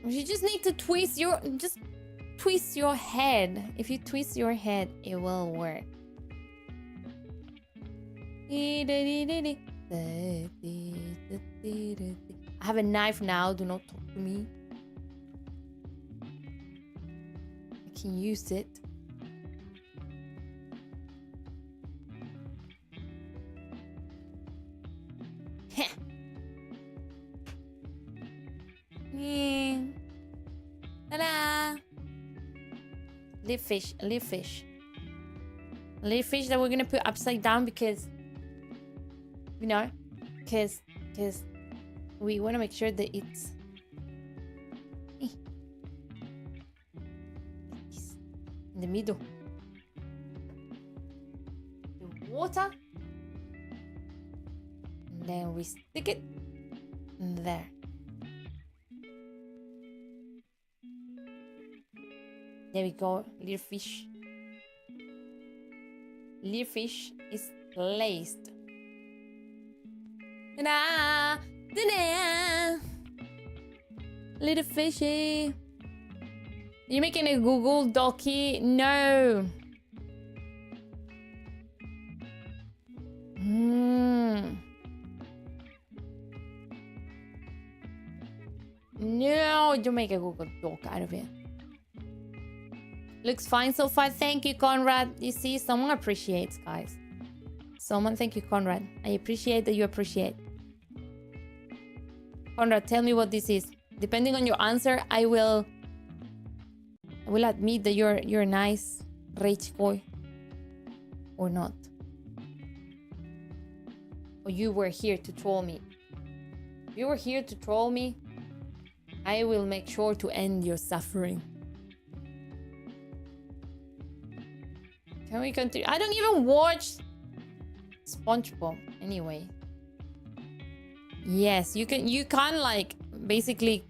You just need to twist your head. If you twist your head, it will work. I have a knife now. Do not talk to me. I can use it. Ta-da! Live fish that we're gonna put upside down because, you know, because we want to make sure that it's in the middle. The water, and then we stick it there. There we go, little fish. Little fish is placed. Ta-da! Ta-da! Little fishy. You making a Google Docky? No. No, don't make a Google Doc out of it. Looks fine so far. Thank you, Conrad. You see, someone appreciates, guys. Thank you, Conrad. I appreciate that you appreciate. Conrad, tell me what this is. Depending on your answer, I will admit that you're a nice rich boy. Or not. Or you were here to troll me. If you were here to troll me, I will make sure to end your suffering. Can we continue? I don't even watch SpongeBob anyway. Yes, you can like basically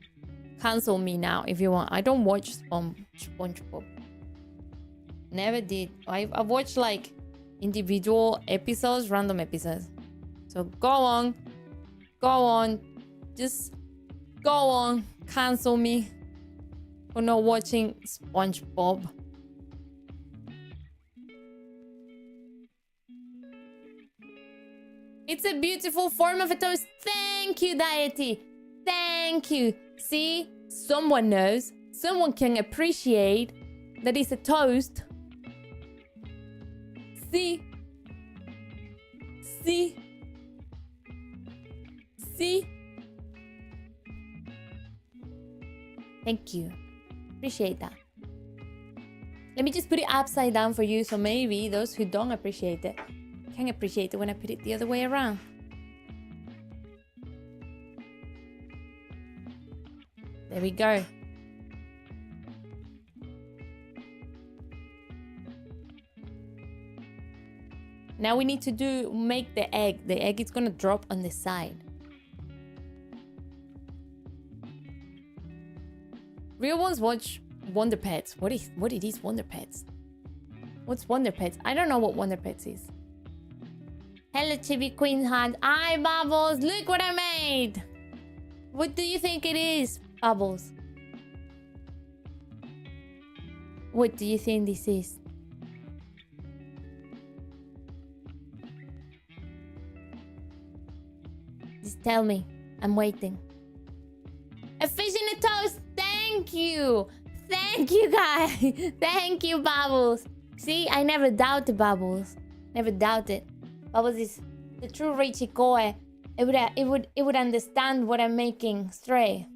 cancel me now if you want. I don't watch SpongeBob. Never did. I've watched like individual episodes, random episodes. So go on. Just go on. Cancel me for not watching SpongeBob. It's a beautiful form of a toast. Thank you, deity. Thank you. See? Someone knows. Someone can appreciate that it's a toast. See? See? See? Thank you. Appreciate that. Let me just put it upside down for you, so maybe those who don't appreciate it can appreciate it when I put it the other way around. There we go. Now we need to make the egg. The egg is gonna drop on the side. Real ones watch Wonder Pets. What it is Wonder Pets? What's Wonder Pets? I don't know what Wonder Pets is. Hello, Chibi Queen Hand. Hi, Bubbles. Look what I made. What do you think it is, Bubbles? What do you think this is? Just tell me. I'm waiting. A fish in a toast. Thank you. Thank you, guys. Thank you, Bubbles. See, I never doubted Bubbles. Never doubted. Bubbles is the true Richie Koe. It would understand what I'm making straight.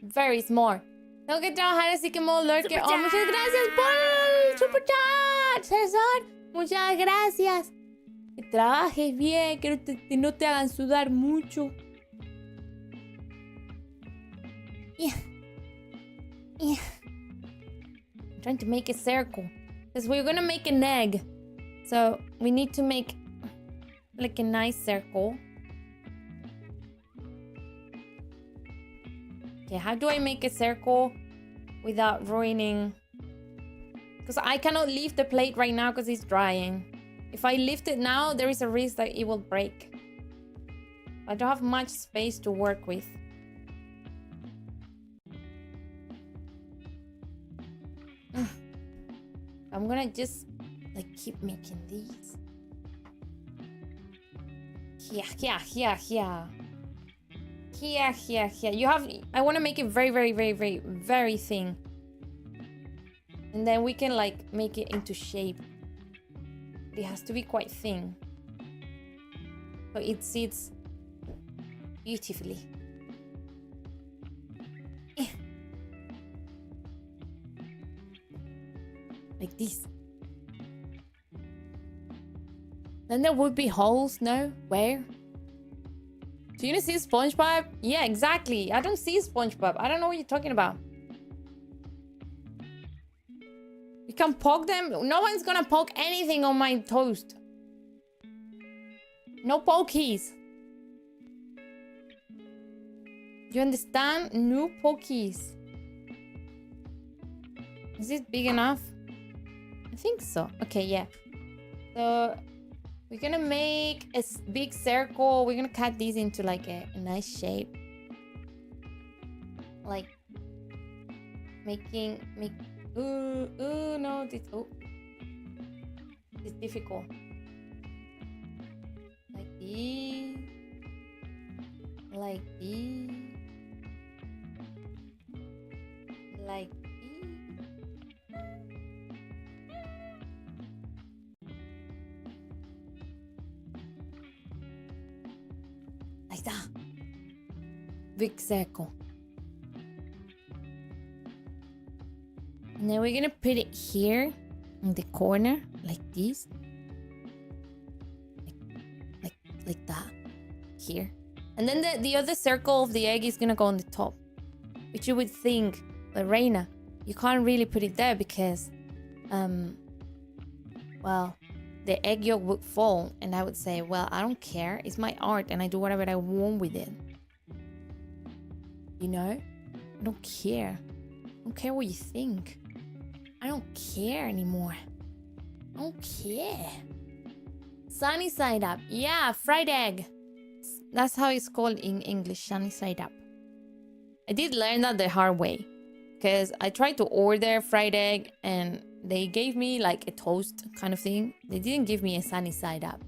Very smart. Tengo que trabajar, así que modo lurker. Oh, muchas gracias por el super chat, César. Muchas gracias. Que trabajes bien, que no te hagan sudar mucho. Yeah. I'm trying to make a circle. Because we're gonna make an egg. So we need to make like a nice circle. Okay, how do I make a circle without ruining? Because I cannot leave the plate right now because it's drying. If I lift it now, there is a risk that it will break. I don't have much space to work with. I'm gonna just like keep making these. Here. You have, I want to make it very thin. And then we can like make it into shape. It has to be quite thin. So it sits beautifully. Like this. Then there would be holes, no? Where? Do you see SpongeBob? Yeah, exactly. I don't see SpongeBob. I don't know what you're talking about. You can poke them. No one's gonna poke anything on my toast. No pokies. You understand? No pokies. Is this big enough? I think so. Okay, yeah. So we're gonna make a big circle. We're gonna cut these into like a nice shape. Like no, this it's difficult. Like this. Like this. Like this. Like that. Big circle. And then we're gonna put it here in the corner, like this. Like that. Here. And then the other circle of the egg is gonna go on the top. Which you would think, but Reina, you can't really put it there because well, the egg yolk would fall, and I would say, well, I don't care. It's my art, and I do whatever I want with it. You know? I don't care. I don't care what you think. I don't care anymore. I don't care. Sunny side up. Yeah, fried egg. That's how it's called in English, sunny side up. I did learn that the hard way. Because I tried to order fried egg and they gave me like a toast kind of thing. They didn't give me a sunny side up.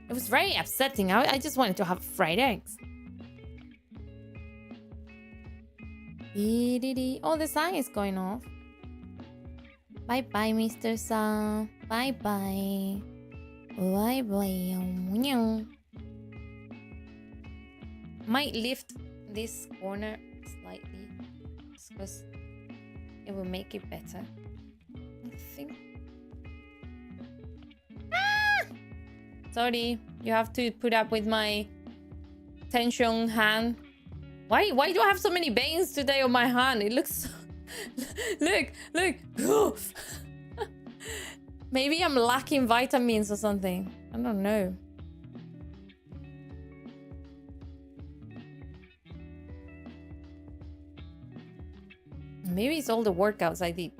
It was very upsetting. I just wanted to have fried eggs. Oh, the sun is going off. Bye-bye, Mr. Sun. Bye-bye. Bye-bye. Might lift this corner slightly because it will make it better. I think. Ah! Sorry, you have to put up with my tension hand. Why do I have so many veins today on my hand? It looks so... look. Maybe I'm lacking vitamins or something. I don't know. Maybe it's all the workouts I did.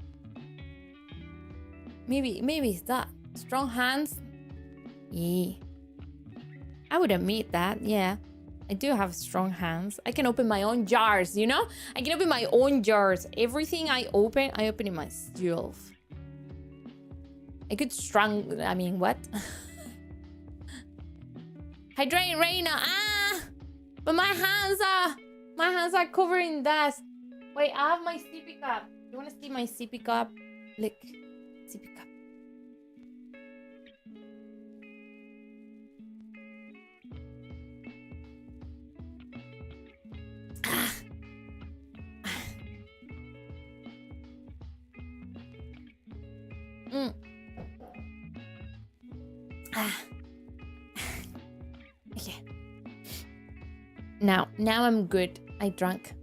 Maybe it's that. Strong hands. Yeah. I would admit that, yeah. I do have strong hands. I can open my own jars, you know? I can open my own jars. Everything I open it myself. I could what? Hydrate, Reina. Ah! But my hands are covered in dust. Wait, I have my sippy cup. You want to see my sippy cup? Look. Sippy cup. Okay. Now I'm good. I drank.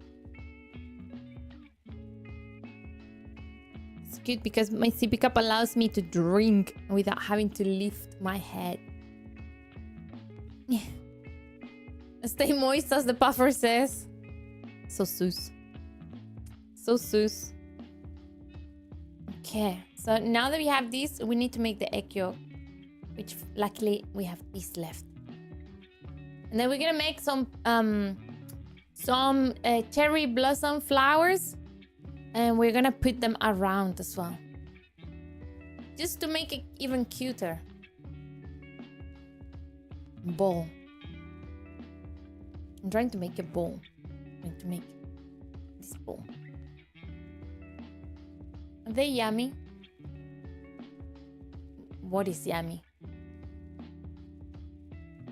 It's good because my sippy cup allows me to drink without having to lift my head. Yeah. Stay moist, as the puffer says. So sus. Okay, so now that we have this, we need to make the egg yolk, which luckily we have this left. And then we're gonna make some cherry blossom flowers, and we're gonna put them around as well, just to make it even cuter. Bowl. I'm trying to make a bowl. I'm trying to make this bowl. Are they yummy? What is yummy?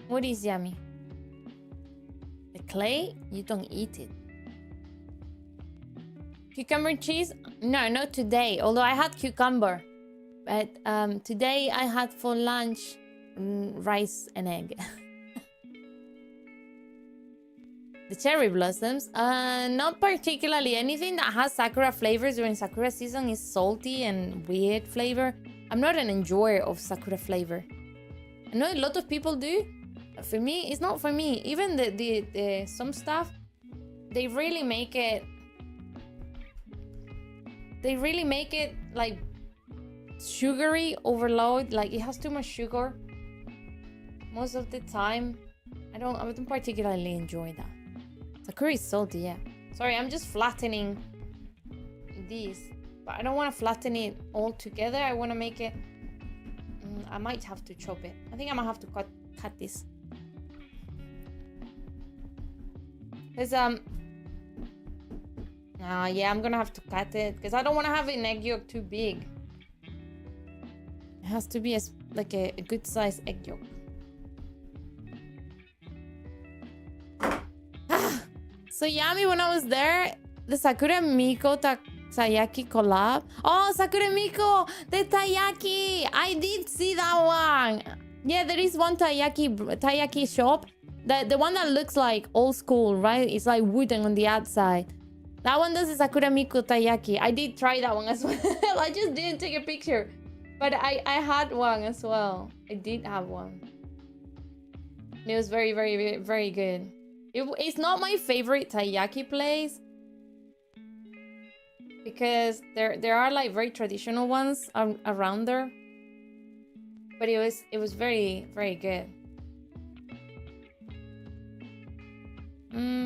What is yummy? The clay? You don't eat it. Cucumber cheese? No, not today. Although I had cucumber. But today I had for lunch rice and egg. The cherry blossoms, not particularly. Anything that has sakura flavors during sakura season is salty and weird flavor. I'm not an enjoyer of sakura flavor. I know a lot of people do. For me, it's not for me. Even the some stuff, they really make it like sugary overload. Like it has too much sugar most of the time. I don't particularly enjoy that. Sakura is salty, yeah. Sorry, I'm just flattening these. But I don't want to flatten it all together. I want to make it... I might have to chop it. I think I might have to cut this. Because, yeah, I'm going to have to cut it. Because I don't want to have an egg yolk too big. It has to be like a good size egg yolk. So yummy when I was there. The Sakura Miko Taiyaki collab. Oh, Sakura Miko! The taiyaki! I did see that one! Yeah, there is one taiyaki shop. The one that looks like old school, right? It's like wooden on the outside. That one does the Sakura Miko taiyaki. I did try that one as well. I just didn't take a picture. But I had one as well. I did have one. And it was very, very, very good. It's not my favorite taiyaki place because there are like very traditional ones around there, but it was very, very good.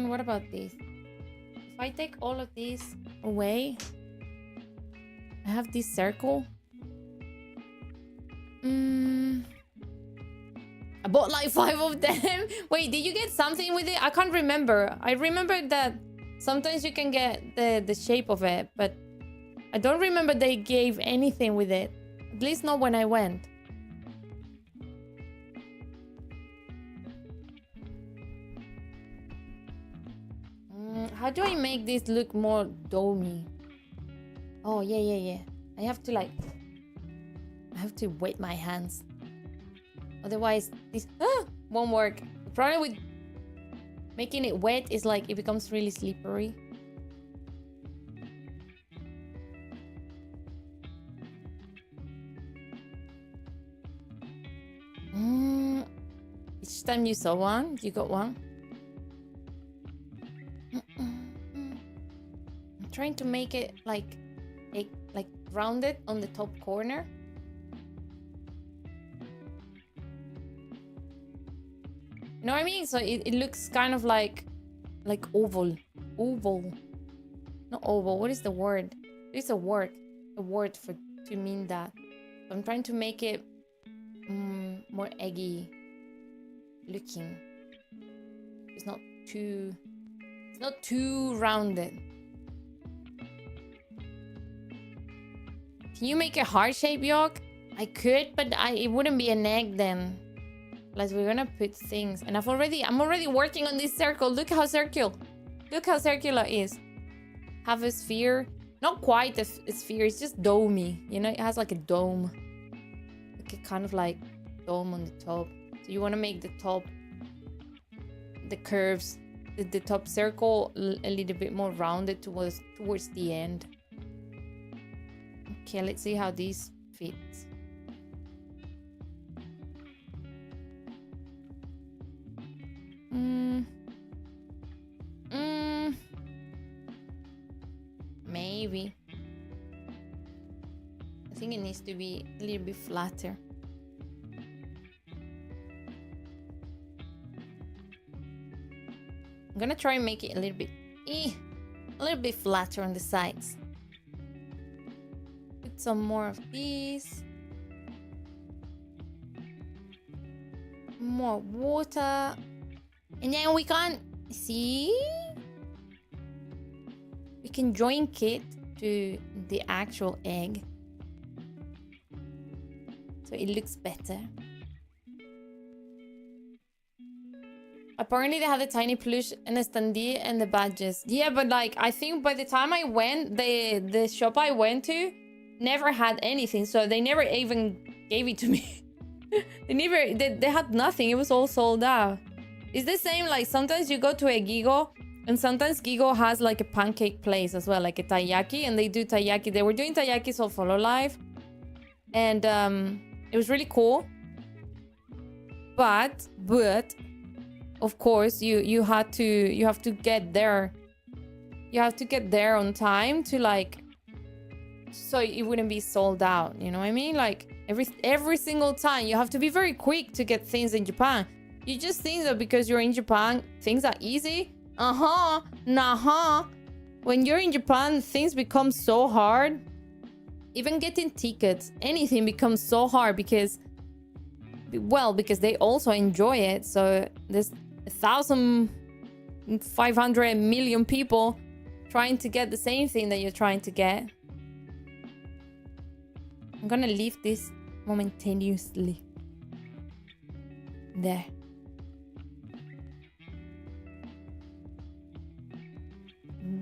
What about this? If I take all of these away, I have this circle. A bought like 5 of them. Wait, did you get something with it? I can't remember. I remember that sometimes you can get the shape of it, but I don't remember they gave anything with it. At least not when I went. How do I make this look more domey? Oh, yeah. I have to wet my hands. Otherwise, this won't work. The problem with making it wet is like it becomes really slippery. Each time you saw one, you got one. I'm trying to make it like rounded on the top corner. You know what I mean? So it looks kind of like oval. Not oval. What is the word? There's a word for to mean that. So I'm trying to make it more eggy looking. It's not too rounded. Can you make a heart shape, York? I could, but it wouldn't be an egg then. Like we're gonna put things, and I'm already working on this circle. Look how circular it is. Have a sphere, not quite a sphere. It's just domey. You know, it has like a dome, like a kind of like dome on the top. So you want to make the top, the curves, the top circle a little bit more rounded towards the end. Okay, let's see how this fits. Maybe. I think it needs to be a little bit flatter. I'm gonna try and make it a little bit flatter on the sides. Put some more of these. More water. And then we can see. We can join it to the actual egg. So it looks better. Apparently they had the tiny plush and entendido and the badges. Yeah, but like I think by the time I went, the shop I went to never had anything, so they never even gave it to me. they had nothing. It was all sold out. It's the same, like sometimes you go to a Gigo, and sometimes Gigo has like a pancake place as well, like a taiyaki, and they do taiyaki. They were doing taiyakis all Follow Live, and it was really cool. But of course you have to get there. You have to get there on time to like, so it wouldn't be sold out. You know what I mean? Like every single time you have to be very quick to get things in Japan. You just think that because you're in Japan, things are easy. Nah. When you're in Japan, things become so hard. Even getting tickets, anything becomes so hard because they also enjoy it. So there's 1,500 million people trying to get the same thing that you're trying to get. I'm gonna leave this momentaneously. There.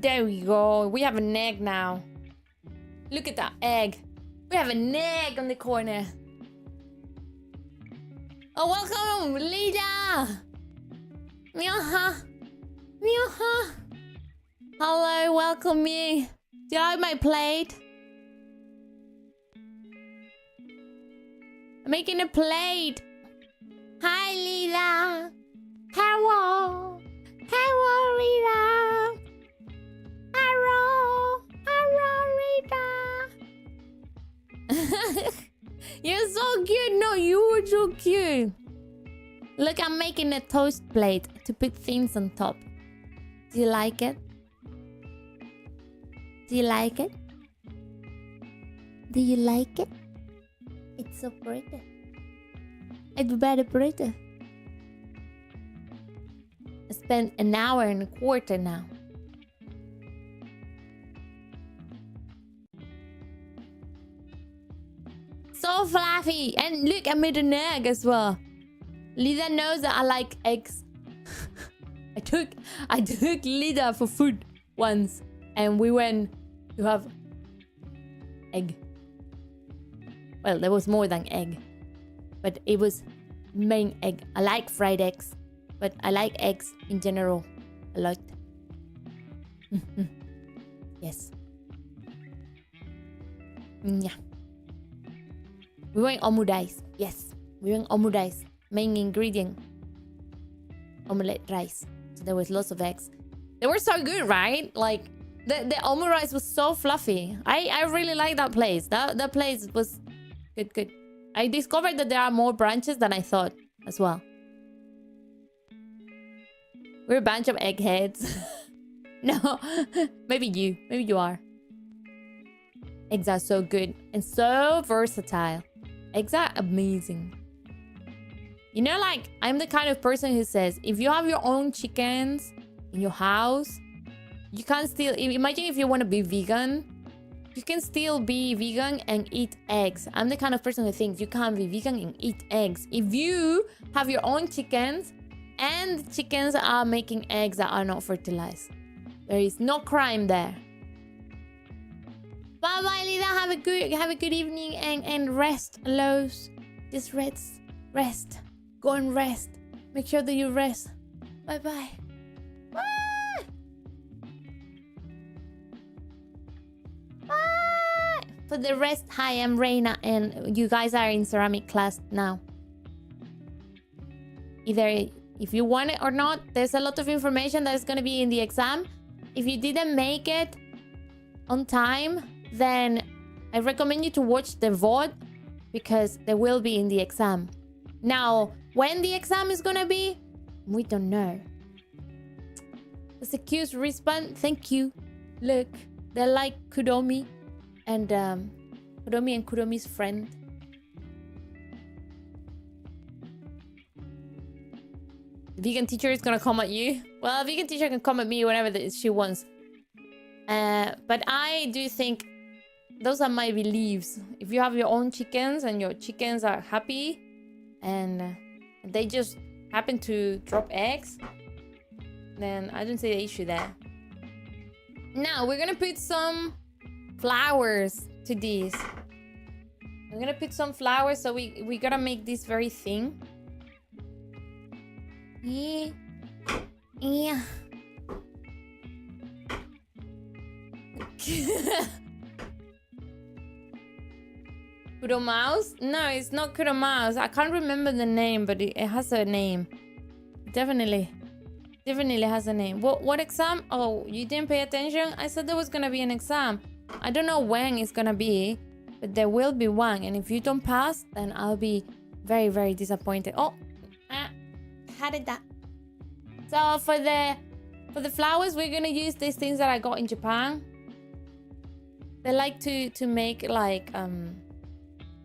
There we go. We have an egg now. Look at that egg. We have an egg on the corner. Oh, welcome, Lida. Meow. Hello, welcome me. Do you like my plate? I'm making a plate. Hi, Lida. Hello, Lida. Rita. You're so cute. No, you were so cute. Look, I'm making a toast plate to put things on top. Do you like it? Do you like it? Do you like it? It's so pretty. It's very pretty. spent an hour and a quarter now. So fluffy. And look, I made an egg as well. Lida knows that I like eggs. I took Lida for food once, and we went to have egg. Well, there was more than egg, but it was main egg. I like fried eggs, but I like eggs in general a lot. Yes. Yeah. We went omelette. Yes, we went omelette. Main ingredient, omelette rice. So there was lots of eggs. They were so good, right? Like the omelette rice was so fluffy. I really like that place. That place was good. I discovered that there are more branches than I thought as well. We're a bunch of eggheads. No, maybe you are. Eggs are so good and so versatile. Eggs are amazing. You know, like, I'm the kind of person who says, if you have your own chickens in your house, you can still... Imagine if you want to be vegan, you can still be vegan and eat eggs. I'm the kind of person who thinks you can't be vegan and eat eggs. If you have your own chickens and chickens are making eggs that are not fertilized, there is no crime there. Bye bye, Lida. Have a good evening and rest, Los. Just rest. Go and rest. Make sure that you rest. Bye bye. Bye. Bye. For the rest, hi, I'm Reina, and you guys are in ceramic class now. Either if you want it or not, there's a lot of information that is going to be in the exam. If you didn't make it on time, then I recommend you to watch the VOD because they will be in the exam. Now, when the exam is gonna be, we don't know. It's a cute wristband. Thank you. Look, they're like Kudomi and Kudomi's friend. The vegan teacher is gonna come at you. Well, a vegan teacher can come at me whenever she wants. But I do think those are my beliefs. If you have your own chickens and your chickens are happy and they just happen to drop eggs, then I don't see the issue there. Now we're gonna put some flowers to this. I'm gonna put some flowers, so we gotta make this very thin. Yeah. Kudo Mouse? No, it's not Kudo Mouse. I can't remember the name, but it has a name. Definitely has a name. What exam? Oh, you didn't pay attention? I said there was gonna be an exam. I don't know when it's gonna be, but there will be one. And if you don't pass, then I'll be very, very disappointed. Oh, how did that? So for the flowers, we're gonna use these things that I got in Japan. They like to make like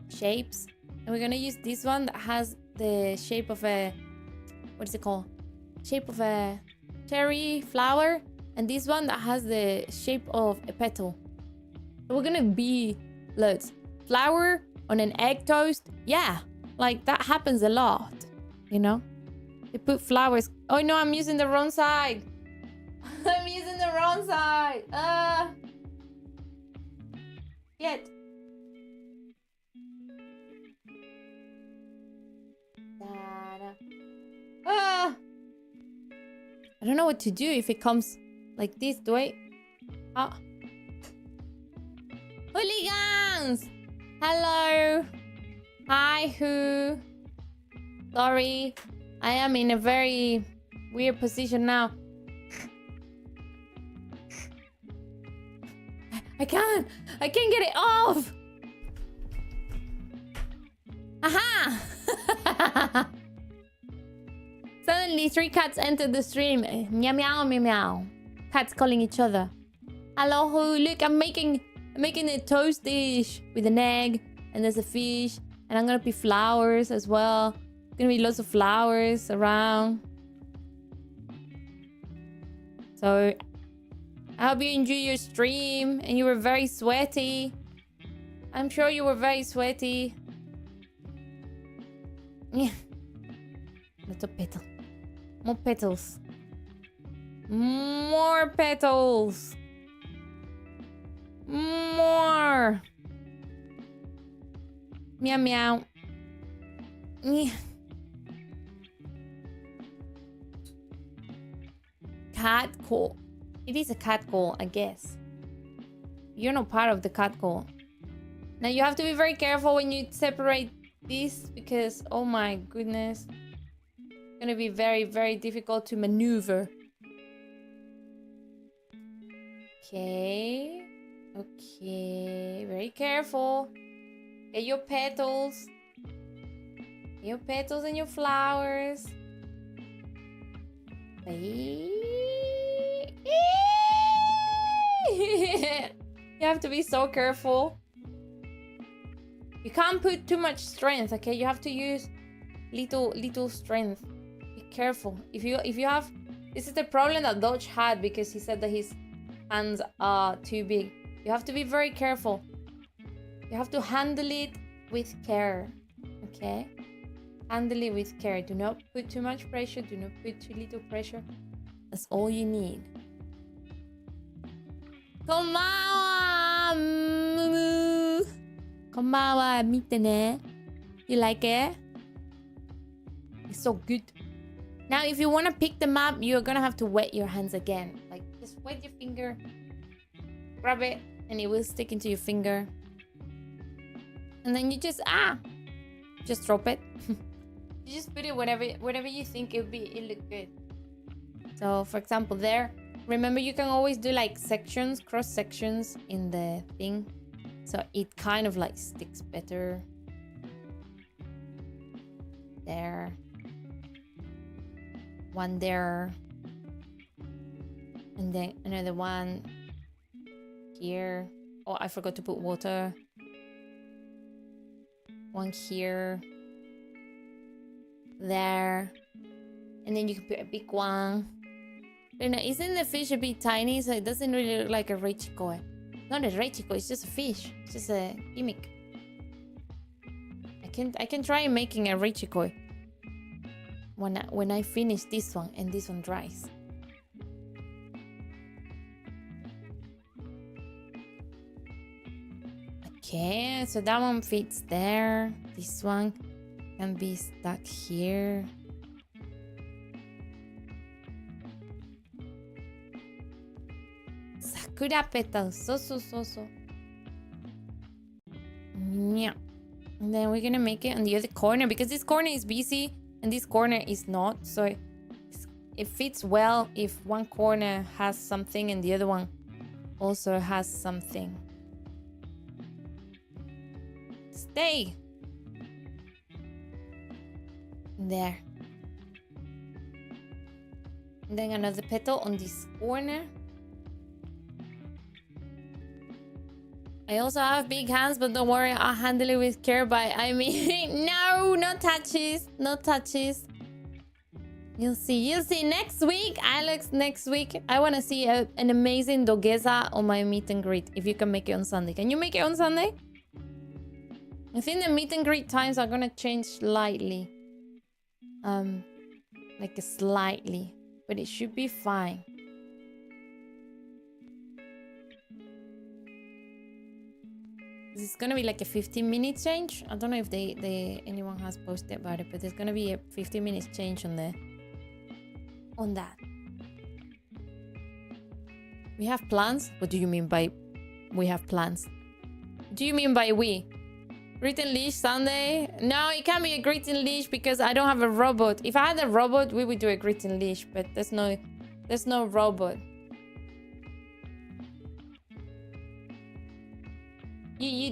shapes, and we're gonna use this one that has the shape of a, what is it called? Shape of a cherry flower, and this one that has the shape of a petal. So we're gonna be loads flower on an egg toast. Yeah, like that happens a lot, you know. They put flowers. Oh no, I'm using the wrong side. I'm using the wrong side. Yet. I don't know what to do if it comes like this. Do I? Hooligans! Hello! Hi, who? Sorry, I am in a very weird position now. I can't get it off! Aha! Suddenly, 3 cats entered the stream. Meow meow meow meow. Cats calling each other. Hello, who? Look, I'm making a toast dish with an egg, and there's a fish, and I'm gonna put flowers as well. Gonna be lots of flowers around. So I hope you enjoyed your stream and you were very sweaty. I'm sure you were very sweaty. Yeah. Little petal. More petals. More petals. More. Meow meow. Yeah. Cat call. It is a cat call, I guess. You're not part of the cat call. Now you have to be very careful when you separate this because, oh my goodness, it's gonna be very, very difficult to maneuver. Okay. Okay. Very careful. Get your petals. Get your petals and your flowers. You have to be so careful. You can't put too much strength, okay? You have to use little strength. Be careful. If you have, this is the problem that Dodge had because he said that his hands are too big. You have to be very careful. You have to handle it with care, okay? Handle it with care. Do not put too much pressure. Do not put too little pressure. That's all you need. Konbawa, Mumu. Konbawa, mite ne. You like it? It's so good. Now, if you want to pick them up, you're gonna have to wet your hands again. Like, just wet your finger, grab it, and it will stick into your finger. And then you just drop it. You just put it whatever you think it look good. So, for example, there. Remember, you can always do like sections, cross sections in the thing. So it kind of like sticks better. There. One there. And then another one here. Oh, I forgot to put water. One here. There. And then you can put a big one. I don't know, isn't the fish a bit tiny, so it doesn't really look like a reichiko? Not a reichiko, it's just a fish. It's just a gimmick. I can try making a reichiko when I finish this one and this one dries. Okay, so that one fits there. This one can be stuck here. Sakura petals. So. Yeah. And then we're gonna make it on the other corner because this corner is busy and this corner is not. So it fits well if one corner has something and the other one also has something. Stay. There. And then another petal on this corner. I also have big hands, but don't worry, I'll handle it with care. But I mean, no touches, no touches. You'll see next week, Alex. Next week, I want to see an amazing dogeza on my meet and greet. If you can make it on Sunday, can you make it on Sunday? I think the meet and greet times are gonna change slightly, like slightly, but it should be fine. This is gonna be like a 15-minute change. I don't know if anyone has posted about it, but there's gonna be a 15-minute change on that. We have plans? What do you mean by we have plans? What do you mean by we? Grit and leash Sunday? No, it can't be a grit and leash because I don't have a robot. If I had a robot, we would do a grit and leash, but there's no robot. You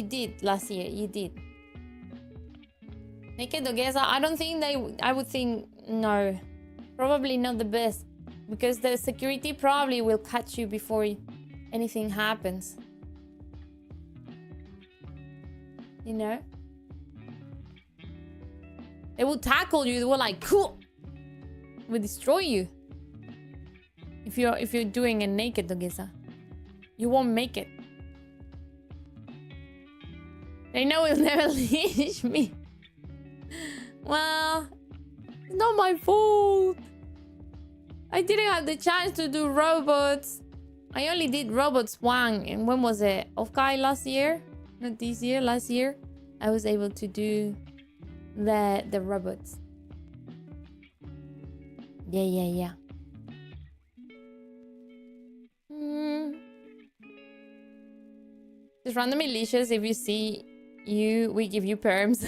did last year. You did. Naked dogeza. I don't think I would think no. Probably not the best because the security probably will catch you before anything happens. You know? They will tackle you. They will like, cool. Will destroy you. If you're doing it naked, Dogesa, you won't make it. They know it'll never leash me. Well, it's not my fault. I didn't have the chance to do robots. I only did robots one, and when was it? Offkai last year? Not this year, last year. I was able to do the robots. Yeah. Just randomly leashes. If you see you, we give you perms.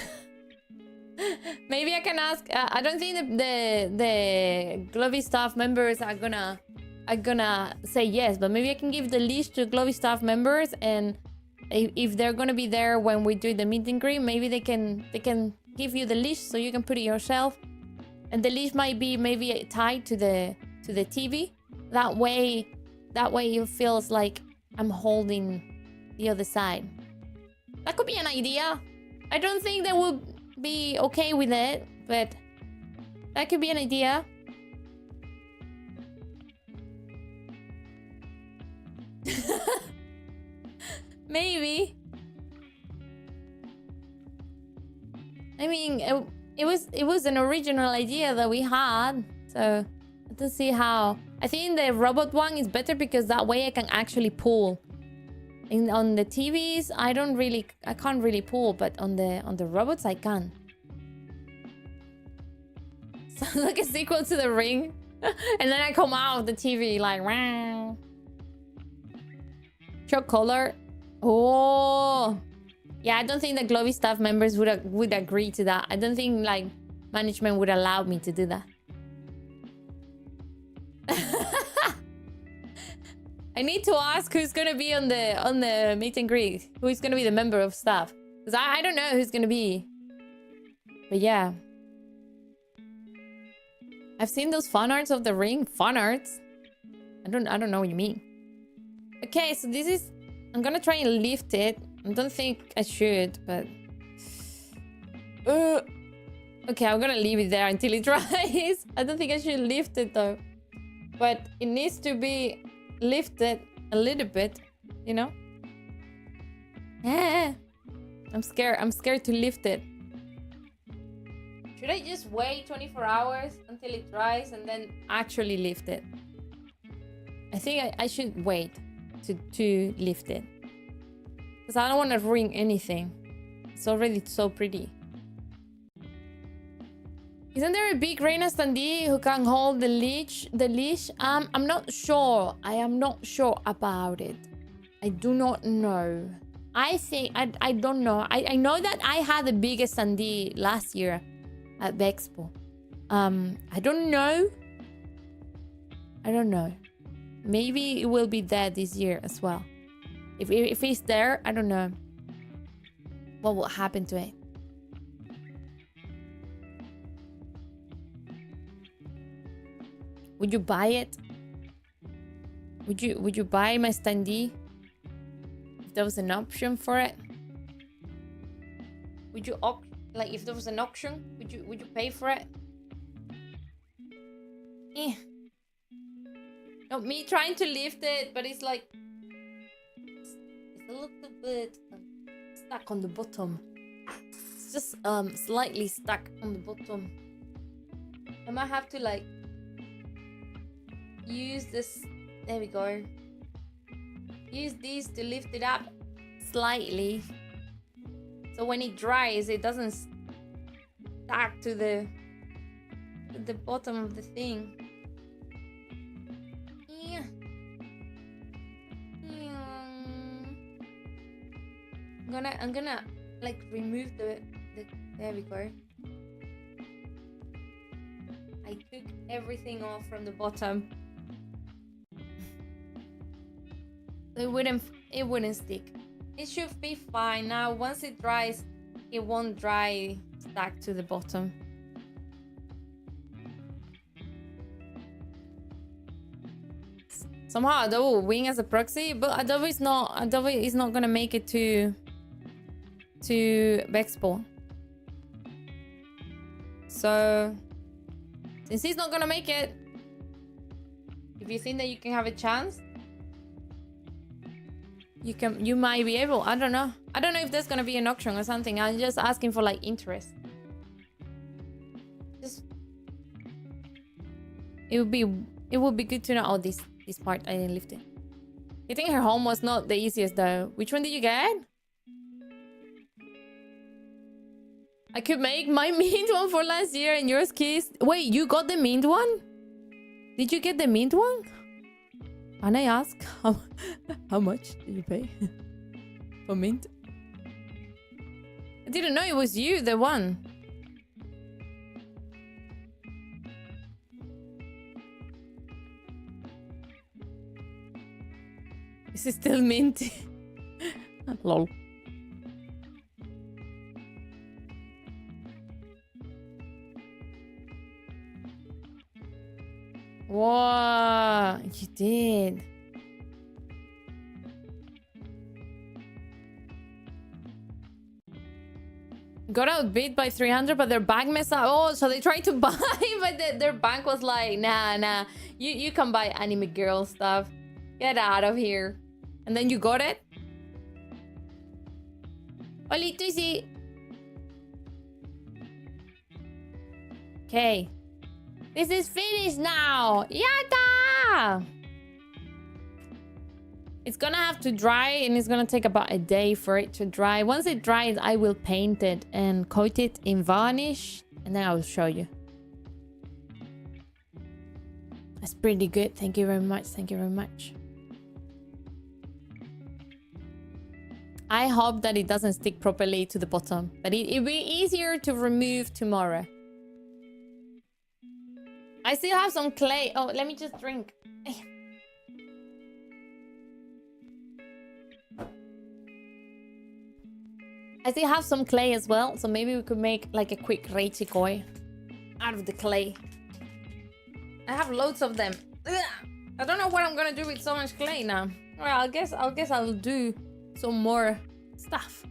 Maybe I can ask. I don't think the globie staff members are gonna say yes, but maybe I can give the leash to globie staff members, and if they're gonna be there when we do the meet and greet, maybe they can give you the leash so you can put it yourself, and the leash might be maybe tied to the TV. That way it feels like I'm holding the other side. That could be an idea. I don't think they will be okay with it, but that could be an idea. Maybe. I mean, it was an original idea that we had, so I don't see how. I think the robot one is better because that way I can actually pull. On the TVs, I can't really pull, but on the robots I can. Sounds like a sequel to The Ring. And then I come out of the TV like, wow. Show color. Oh. Yeah, I don't think the globie staff members would agree to that. I don't think like management would allow me to do that. I need to ask who's gonna be on the meet and greet. Who's gonna be the member of staff? Because I don't know who's gonna be. But yeah. I've seen those fan arts of The Ring. Fan arts? I don't know what you mean. Okay, so this is... I'm gonna try and lift it. I don't think I should, but... Okay, I'm gonna leave it there until it dries. I don't think I should lift it though. But it needs to be lifted a little bit, you know? I'm scared to lift it. Should I just wait 24 hours until it dries and then actually lift it? I think I should wait to lift it. Because I don't want to ruin anything. It's already so pretty. Isn't there a big Reina standee who can hold the leash? I'm not sure. I am not sure about it. I do not know. I think I don't know. I know that I had the biggest standee last year at the expo. I don't know. Maybe it will be there this year as well. If it's there, I don't know what will happen to it. Would you buy it? Would you buy my standee? If there was an option for it? Would you like if there was an auction, would you pay for it? Not me trying to lift it, but it's like it's a little bit stuck on the bottom. It's just slightly stuck on the bottom. I might have to like use this. There we go. Use these to lift it up slightly, so when it dries, it doesn't stuck to the bottom of the thing. I'm gonna like remove the there we go. I took everything off from the bottom. It wouldn't stick. It should be fine now. Once it dries, it won't dry stuck to the bottom. Somehow Adobe will win as a proxy, but Adobe is not gonna make it to Expo. So since he's not gonna make it, If you think that you can have a chance, you might be able. I don't know. I don't know if there's gonna be an auction or something. I'm just asking for like interest. Just it would be good to know. Oh, this part I didn't lift it. Hitting her home was not the easiest though. Which one did you get? I could make my mint one for last year and yours kissed. Wait, you got the mint one? Did you get the mint one? Can I ask how much did you pay for mint? I didn't know it was you, the one. Is it still minty? Lol. Whoa, you did. Got outbid by 300, but their bank messed up. Oh, so they tried to buy, but their bank was like, nah. You can buy anime girl stuff. Get out of here. And then you got it? Oli, Tusi. Okay. This is finished now. Yata! It's gonna have to dry and it's gonna take about a day for it to dry. Once it dries, I will paint it and coat it in varnish and then I will show you. That's pretty good. Thank you very much. Thank you very much. I hope that it doesn't stick properly to the bottom, but it'll be easier to remove tomorrow. I still have some clay. Oh, let me just drink. I still have some clay as well, so maybe we could make like a quick reichikoi out of the clay. I have loads of them. Ugh. I don't know what I'm gonna do with so much clay now. Well, I guess I'll do some more stuff.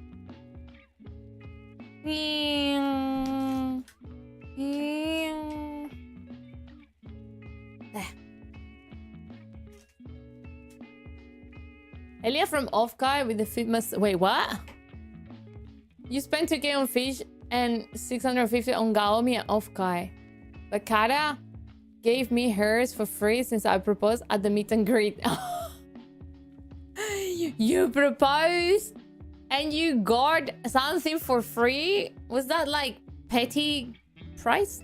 Elia from Offkai with the fitness. Wait, what? You spent 2k on fish and 650 on Gaomi and Offkai. But Kara gave me hers for free since I proposed at the meet and greet. You proposed and you got something for free? Was that like petty price?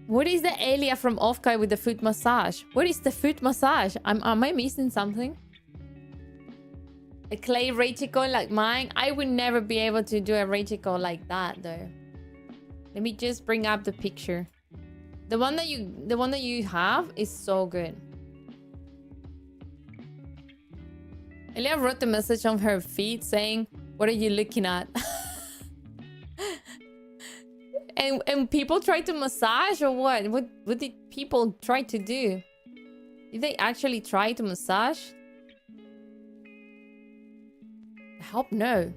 What is the Elia from Offkai with the foot massage? What is the foot massage? Am I missing something? A clay reichiko like mine? I would never be able to do a reichiko like that though. Let me just bring up the picture. The one that you have is so good. Elia wrote a message on her feed saying, "What are you looking at?" And people try to massage or what? What did people try to do? Did they actually try to massage? I hope no.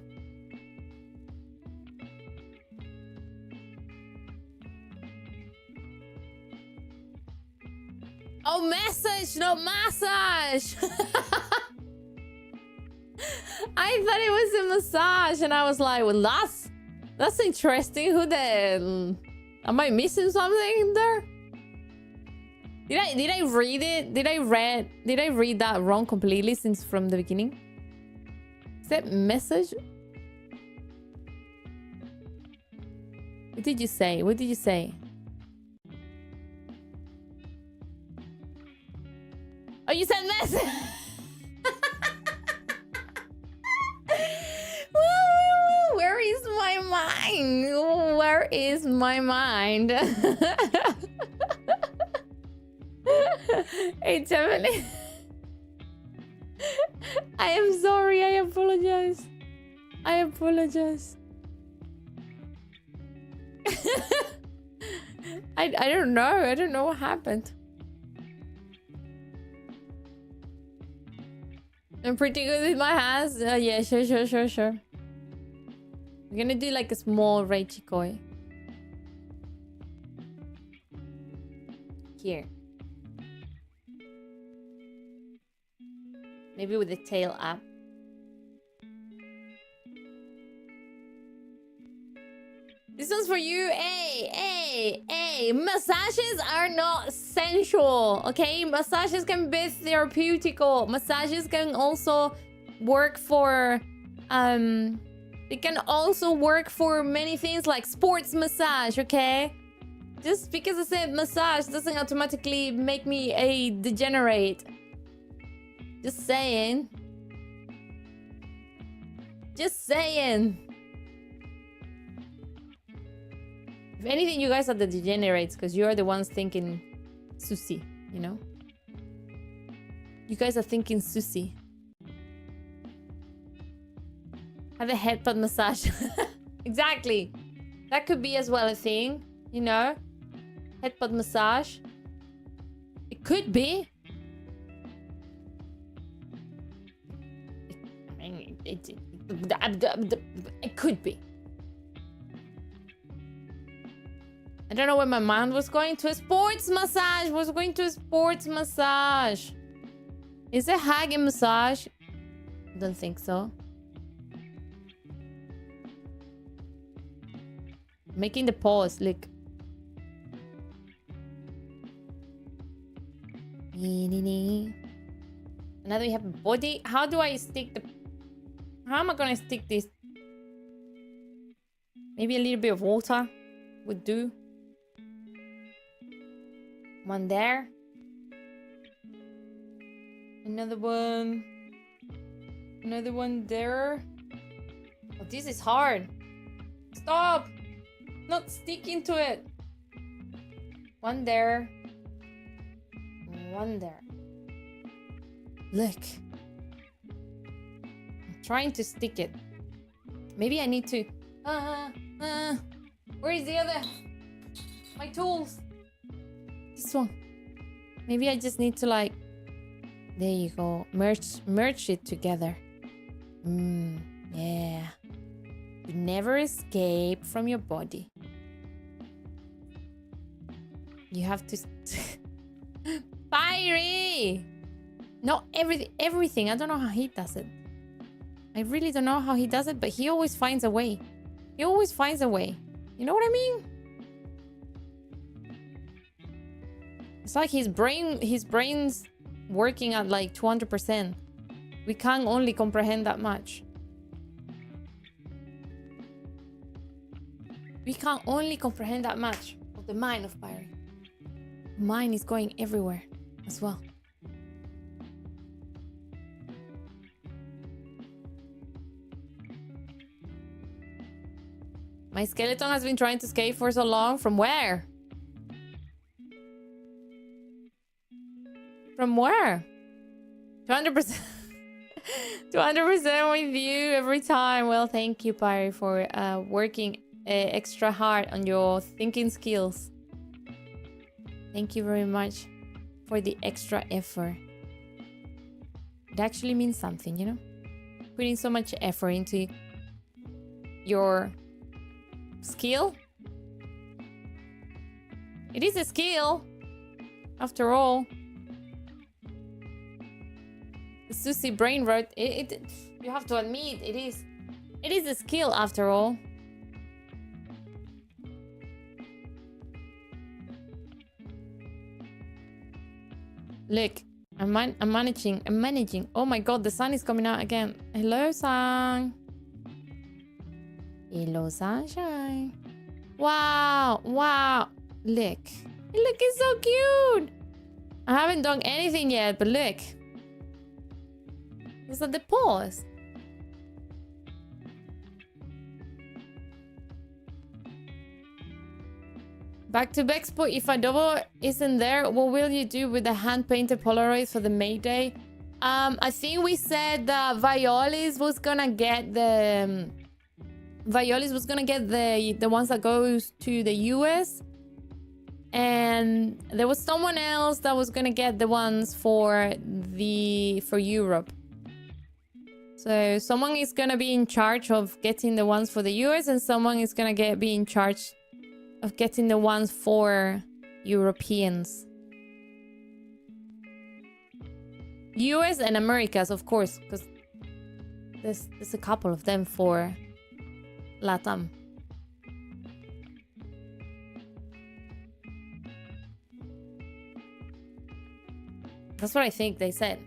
Oh, message, not massage. I thought it was a massage and I was like, well, that's interesting. Who the... Am I missing something there? Did I read it? Did I read that wrong completely since from the beginning? Is that message? What did you say? What did you say? Oh, you said message. Where is my mind? Where is my mind? Hey, Emily. I am sorry. I apologize. I apologize. I don't know. I don't know what happened. I'm pretty good with my hands. Yeah, sure. We're gonna do like a small Reichi koi. Here. Maybe with the tail up. This one's for you. Hey. Massages are not sensual, okay? Massages can be therapeutical. Massages can also work for, they can also work for many things like sports massage, okay? Just because I said massage doesn't automatically make me a degenerate. Just saying. Just saying. If anything, you guys are the degenerates because you're the ones thinking sushi, you know? You guys are thinking sushi. Have a headbutt massage. Exactly. That could be as well a thing, you know? Headbutt massage. It could be. It could be. I don't know where my mind was going. To a sports massage. Was going to a sports massage. Is it Hage massage? Don't think so. Making the pause. Look. Now that we have a body. How do I stick the... How am I gonna stick this? Maybe a little bit of water would do. One there. Another one. Another one there. Oh, this is hard. Stop! Not sticking to it. One there. One there. Look. I'm trying to stick it. Maybe I need to... Where is the other... My tools? This one. Maybe I just need to like... There you go. Merge it together. Yeah. You never escape from your body. You have to... Fiery! Not everything. I don't know how he does it. I really don't know how he does it, but he always finds a way. He always finds a way. You know what I mean? It's like his brain's working at like 200%. We can't only comprehend that much. We can't only comprehend that much of the mind of Byron. Mine is going everywhere as well. My skeleton has been trying to escape for so long. From where? From where? 200%. 200% with you every time. Well, thank you, Pari, for working extra hard on your thinking skills. Thank you very much for the extra effort. It actually means something, you know? Putting so much effort into your skill. It is a skill, after all. The sushi brain rot. You have to admit, it is a skill, after all. Look, I'm managing. Oh my god, the sun is coming out again. Hello, sun. Hello, sunshine. Wow. Look, it's so cute. I haven't done anything yet, but look. Those are the paws. Back to Bexpo. If Adobo isn't there, what will you do with the hand-painted Polaroids for the May Day? I think we said that Violis was gonna get the... Violis was gonna get the ones that goes to the US. And there was someone else that was gonna get the ones for Europe. So someone is gonna be in charge of getting the ones for the US, and someone is gonna be in charge of getting the ones for Europeans. US and Americas, of course, because there's a couple of them for Latam. That's what I think they said.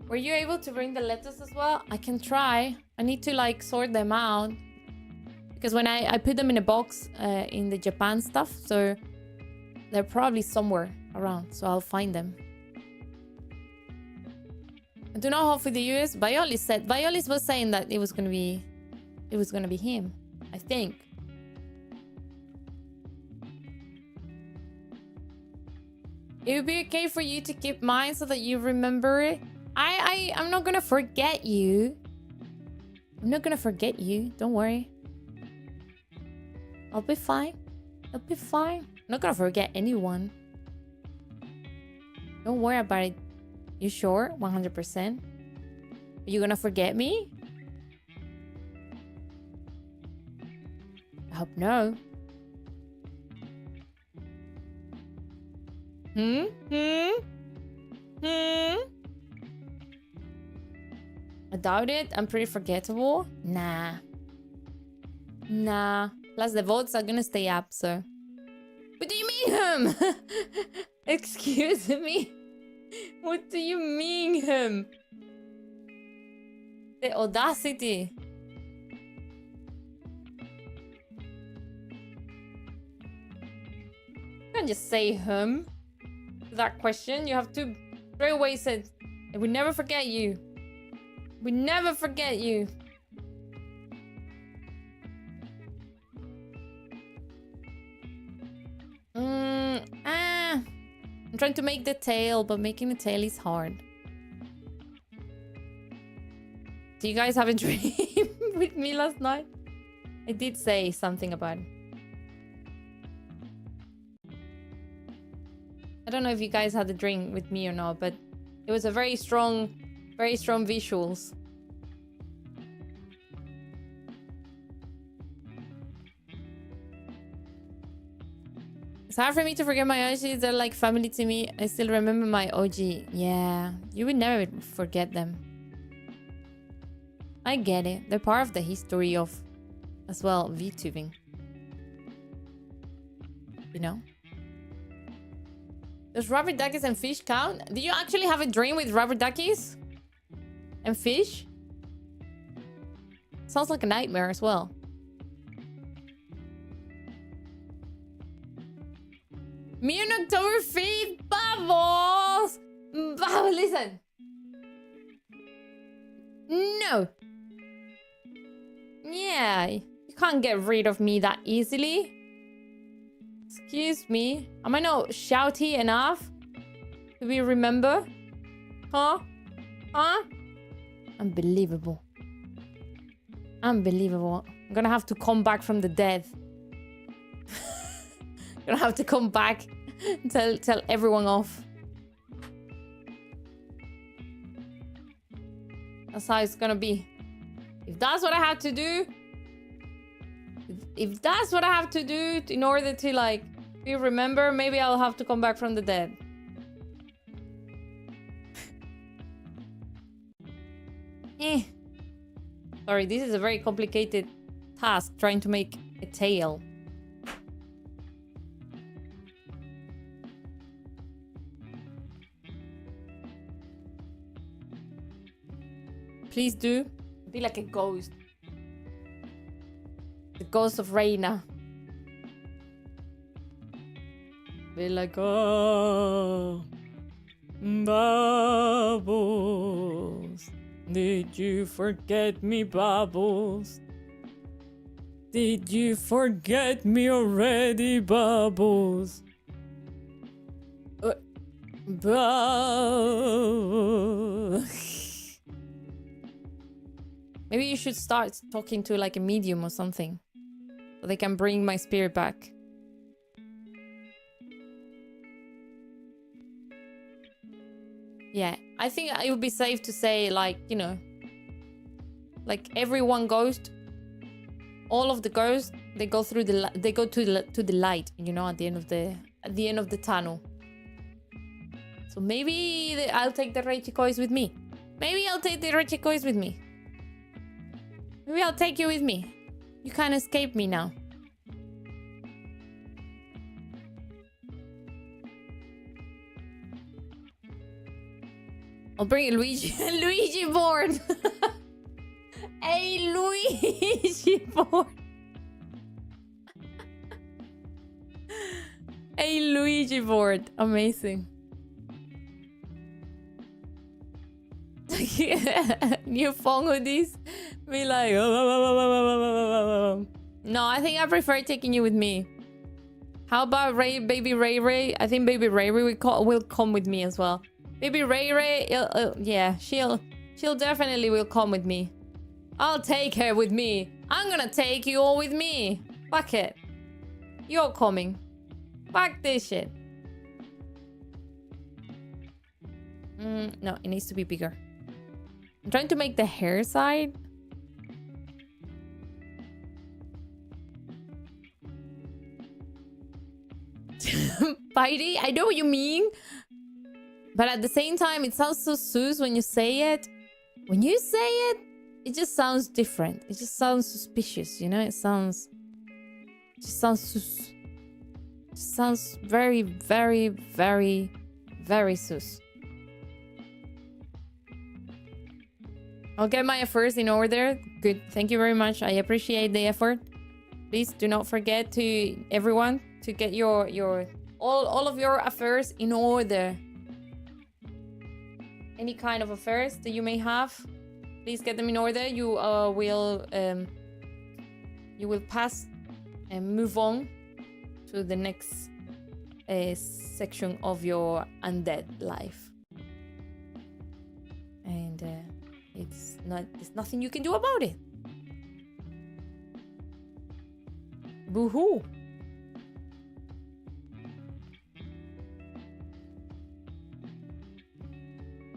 Were you able to bring the letters as well? I can try. I need to like sort them out. Because when I put them in a box in the Japan stuff, so they're probably somewhere around, so I'll find them. I do not know for the US. Violis was saying that it was gonna be him, I think. It would be okay for you to keep mine so that you remember it. I'm not gonna forget you. I'm not gonna forget you. Don't worry. I'll be fine. I'll be fine. I'm not gonna forget anyone. Don't worry about it. You sure? 100%? Are you gonna forget me? I hope no. I doubt it. I'm pretty forgettable. Nah. Plus the votes are gonna stay up, so. What do you mean him? Excuse me. What do you mean him? The audacity. You can't just say him to that question. You have to straight away say, I will never forget you. We never forget you. I'm trying to make the tail, but making the tail is hard. Do you guys have a dream with me last night? I did say something about it. I don't know if you guys had a dream with me or not, but it was a very strong visuals. It's hard for me to forget my OGs. They're like family to me. I still remember my OG. Yeah, you would never forget them. I get it. They're part of the history of, as well, VTubing. You know? Does rubber duckies and fish count? Did you actually have a dream with rubber duckies? And fish? Sounds like a nightmare as well. Me on October 5th, Bubbles! Bubbles, listen. No. Yeah, you can't get rid of me that easily. Excuse me. Am I not shouty enough to be remembered? Huh? Huh? Unbelievable. Unbelievable. I'm gonna have to come back from the dead. Gonna have to come back and tell everyone off. That's how it's gonna be. If that's what I have to do, if that's what I have to do in order to like be remembered, maybe I'll have to come back from the dead. Sorry, this is a very complicated task trying to make a tail. Please do. Be like a ghost. The ghost of Reina. Be like, oh, Bubbles. Did you forget me, Bubbles? Did you forget me already, Bubbles? Bubbles. Maybe you should start talking to like a medium or something. So they can bring my spirit back. Yeah, I think it would be safe to say, like, you know, like everyone ghost, all of the ghosts, they go through they go to the light, you know, at the end of the tunnel. So maybe I'll take the Reichikois with me. Maybe I'll take the Reichikois with me. Maybe I'll take you with me. You can't escape me now. I'll bring Luigi. Luigi board. A Luigi board. A Luigi board. Amazing. New phone hoodies. Be like, no, I think I prefer taking you with me. How about baby Ray Ray? I think baby Ray Ray will come with me as well. Baby Ray Ray, yeah, she'll definitely will come with me. I'll take her with me. I'm gonna take you all with me. Fuck it. You're coming. Fuck this shit. No, it needs to be bigger. I'm trying to make the hair side. Bitey, I know what you mean. But at the same time, it sounds so sus when you say it. When you say it, it just sounds different. It just sounds suspicious, you know? It just sounds sus. It just sounds very, very, very, very sus. I'll get my affairs in order. Good. Thank you very much. I appreciate the effort. Please do not forget to everyone to get your all of your affairs in order. Any kind of affairs that you may have, please get them in order. You will pass and move on to the next section of your undead life. And there's nothing you can do about it. Boo-hoo.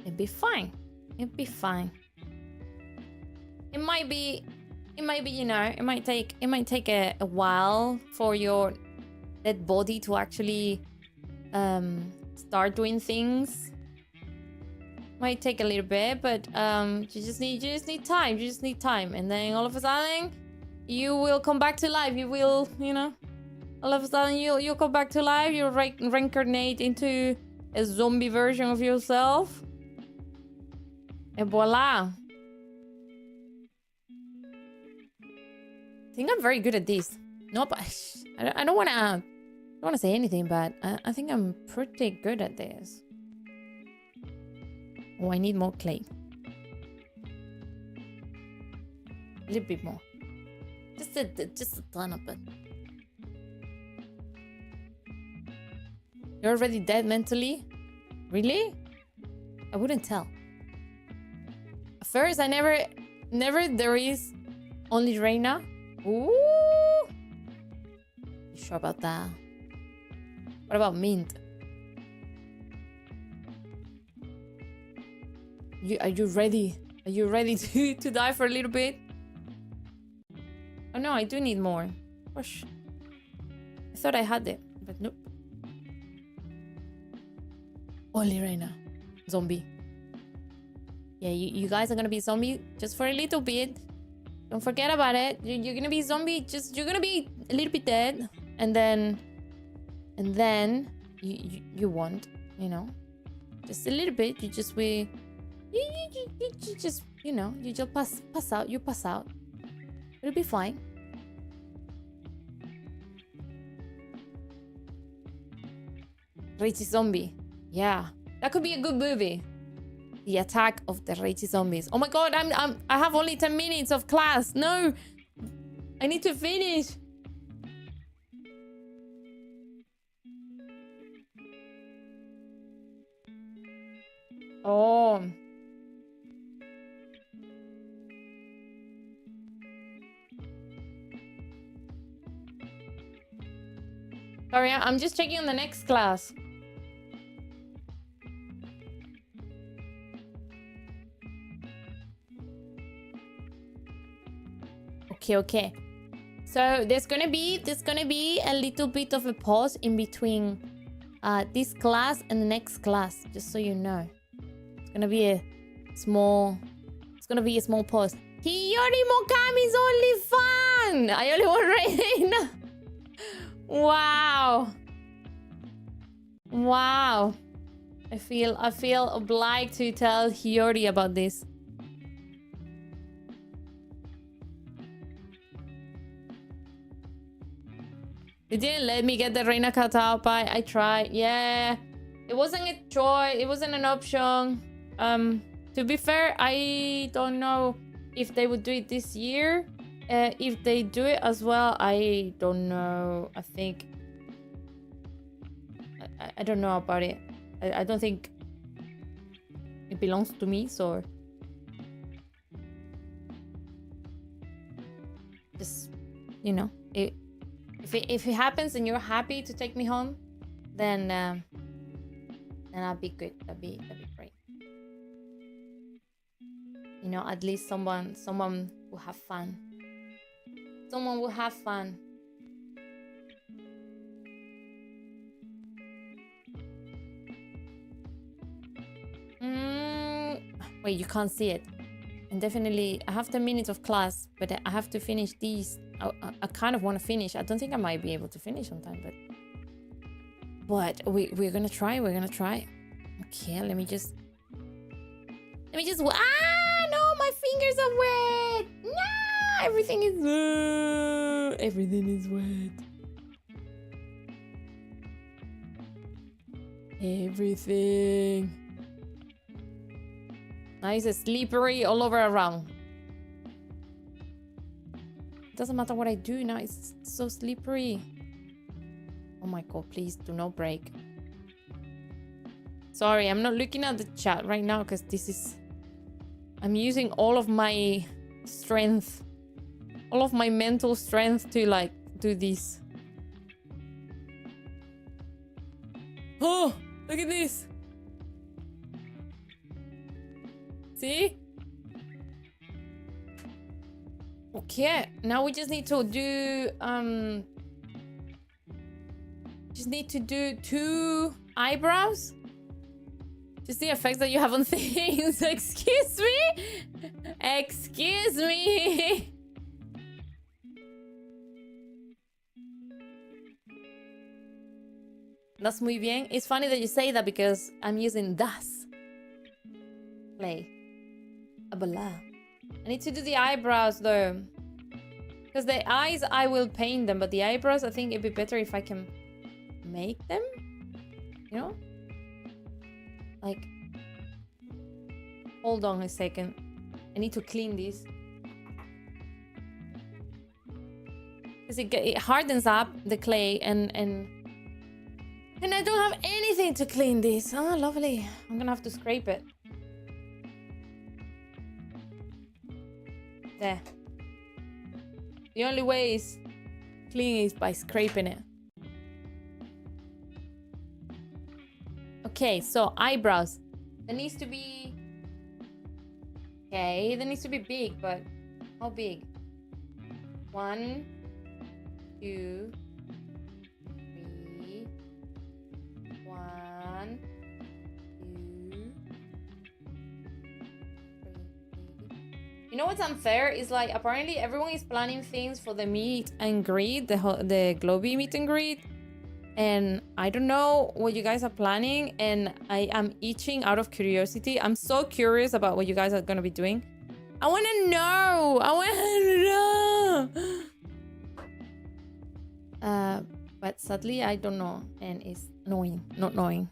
It'd be fine. It'd be fine. It might be, you know, it might take a while for your dead body to actually start doing things. Might take a little bit, but you just need time. You just need time, and then all of a sudden, you will come back to life. You will, you know, all of a sudden you'll come back to life. You'll reincarnate into a zombie version of yourself. And voila. I think I'm very good at this. No, but I don't want to say anything, but I think I'm pretty good at this. Oh, I need more clay. A little bit more. Just a ton of it. You're already dead mentally? Really? I wouldn't tell. First, I never there is only Reina. Ooh. You sure about that? What about Mint? Are you ready? Are you ready to die for a little bit? Oh no, I do need more. Gosh. I thought I had it, but nope. Only Reina. Zombie. Yeah, you guys are gonna be zombie just for a little bit. Don't forget about it. You're gonna be zombie. You're gonna be a little bit dead, and then you won't. You know, just a little bit. You just you just, you know, you just pass out. You pass out. It'll be fine. Ragey zombie. Yeah, that could be a good movie. The attack of the ragey zombies. Oh my god, I have only 10 minutes of class. No, I need to finish. Oh. Sorry, I'm just checking on the next class. Okay. So there's gonna be a little bit of a pause in between this class and the next class, just so you know. It's gonna be a small pause. Hiyori Mokami is only fun. I only want Reina. Wow. I feel obliged to tell Hiyori about this. They didn't let me get the Reina Cacao pie. I tried. Yeah. It wasn't a choice. It wasn't an option. To be fair, I don't know if they would do it this year. If they do it as well, I don't know. I think... I don't know about it. I don't think it belongs to me, so... Just, you know, if it happens and you're happy to take me home, then I'll be good. That'd be great. You know, at least someone will have fun. Someone will have fun. Wait, you can't see it. And definitely, I have 10 minutes of class, but I have to finish these. I kind of want to finish. I don't think I might be able to finish on time, but we're gonna try. We're gonna try. Okay, let me just. Ah, no, my fingers are wet. No, everything is wet. Everything is wet. Everything. Now it's slippery all over around. Doesn't matter what I do now, it's so slippery. Oh my god, please do not break. Sorry, I'm not looking at the chat right now because I'm using all of my strength, all of my mental strength to like do this. Oh, look at this. See? Okay, now we just need to do two eyebrows. Just the effects that you have on things. Excuse me. That's muy bien. It's funny that you say that because I'm using DAZE. Play. Abala. I need to do the eyebrows though. Because the eyes, I will paint them. But the eyebrows, I think it'd be better if I can make them. You know? Like... Hold on a second. I need to clean this. Because it hardens up the clay and I don't have anything to clean this. Oh, lovely. I'm gonna have to scrape it. There. The only way is cleaning is by scraping it. Okay, so eyebrows. There needs to be... Okay, there needs to be big, but how big? 1, 2, 3. 1, 2, 3. You know what's unfair is like apparently everyone is planning things for the meet and greet, the globie meet and greet, and I don't know what you guys are planning, and I am itching out of curiosity. I'm so curious about what you guys are gonna be doing. I want to know. But sadly I don't know, and it's annoying not knowing.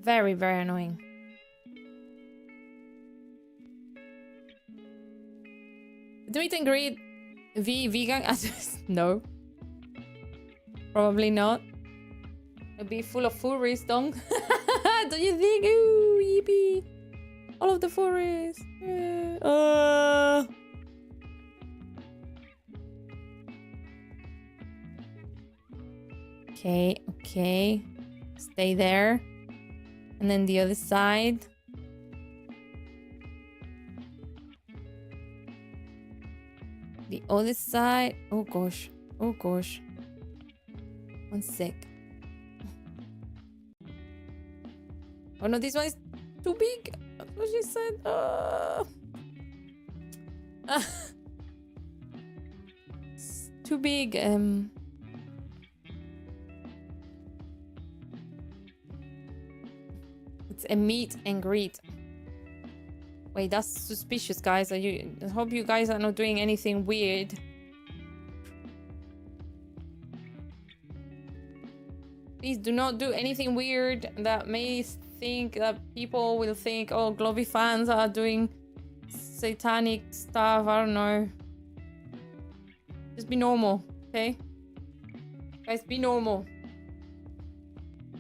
Very, very annoying. The meet and greet vegan? No. Probably not. It'll be full of furries, don't you think? Ooh, yippee. All of the furries. Okay. Stay there. And then the other side. The other side. Oh gosh. Oh gosh. 1 sec. Oh no, this one is too big. That's what she said. It's too big. It's a meet and greet. Wait, that's suspicious, guys. I hope you guys are not doing anything weird. Please do not do anything weird that may think that people will think, oh, globie fans are doing satanic stuff. I don't know. Just be normal, okay? Guys, be normal.